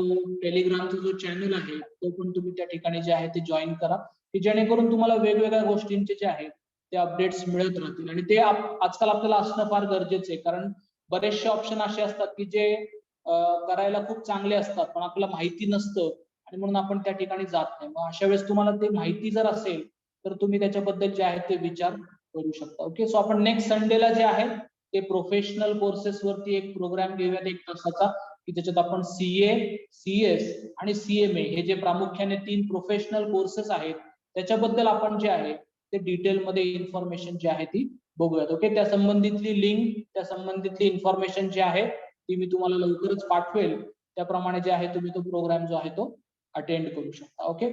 टेलिग्रामचा जो चॅनल आहे तो पण तुम्ही त्या ठिकाणी जे आहे ते जॉईन करा की जेणेकरून तुम्हाला वेगवेगळ्या गोष्टींचे जे आहेत ते अपडेट्स मिळत राहतील. आणि ते आजकाल आपल्याला असणं फार गरजेचं आहे, कारण बरेचसे ऑप्शन असे असतात की जे करायला खूप चांगले असतात पण आपल्याला माहिती नसतं आणि म्हणून आपण त्या ठिकाणी जात नाही. मग अशा वेळेस तुम्हाला ते माहिती जर असेल तर तुम्ही त्याच्याबद्दल जे आहे ते विचार करू शकता. ओके, सो आपण नेक्स्ट संडेला जे आहे ते प्रोफेशनल कोर्सेस वरती एक प्रोग्राम घेऊयात 1 तासाचा की ज्याच्यात आपण सीए, सीएस आणि सीएमए हे जे प्रामुख्याने 3 प्रोफेशनल कोर्सेस आहेत त्याच्याबद्दल आपण जे आहे ते डिटेल मध्ये इन्फॉर्मेशन जी आहे ती बघूयात. ओके, त्या संबंधितली लिंक, त्या संबंधितली इन्फॉर्मेशन जी आहे ती मी तुम्हाला लवकरच पाठवेल. त्याप्रमाणे जे आहे तुम्ही तो प्रोग्राम जो आहे तो अटेंड करू शकता. ओके,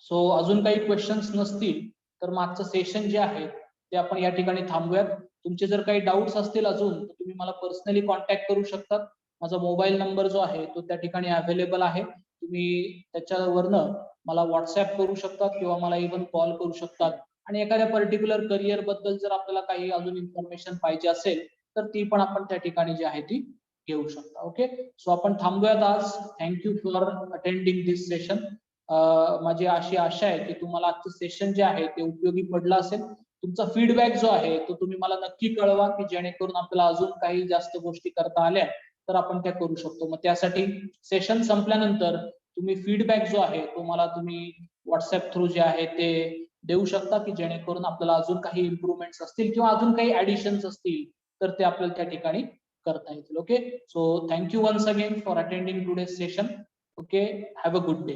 सो अजून काही क्वेश्चन्स नसतील तर मागचं सेशन जे आहे ते आपण या ठिकाणी थांबूयात. तुमचे जर काही डाऊट्स असतील अजून तर तुम्ही मला पर्सनली कॉन्टॅक्ट करू शकता. माझा मोबाईल नंबर जो आहे तो त्या ठिकाणी अवेलेबल आहे. तुम्ही त्याच्यावरनं मला व्हॉट्सअप करू शकतात किंवा मला इव्हन कॉल करू शकतात. आणि एखाद्या पर्टिक्युलर करिअर बद्दल जर आपल्याला काही अजून इन्फॉर्मेशन पाहिजे असेल तर ती पण आपण त्या ठिकाणी जी आहे ती घेऊ शकता. ओके, सो आपण थांबूयात आज. Thank you for attending this session. माझी अशी आशा आहे की तुम्हाला आजचं सेशन जे आहे ते उपयोगी पडलं असेल. तुमचा फीडबॅक जो आहे तो तुम्ही मला नक्की कळवा की जेणेकरून आपल्याला अजून काही जास्त गोष्टी करता आल्या तर आपण त्या करू शकतो. मग त्यासाठी सेशन संपल्यानंतर तुम्ही फीडबॅक जो आहे तो मला तुम्ही व्हॉट्सअप थ्रू जे आहे ते देऊ शकता की जेणेकरून आपल्याला अजून काही इम्प्रुव्हमेंट्स असतील किंवा अजून काही ऍडिशन्स असतील तर ते आपल्याला त्या ठिकाणी करता येतील. Okay, so thank you once again for attending today's session. Okay, have a good day.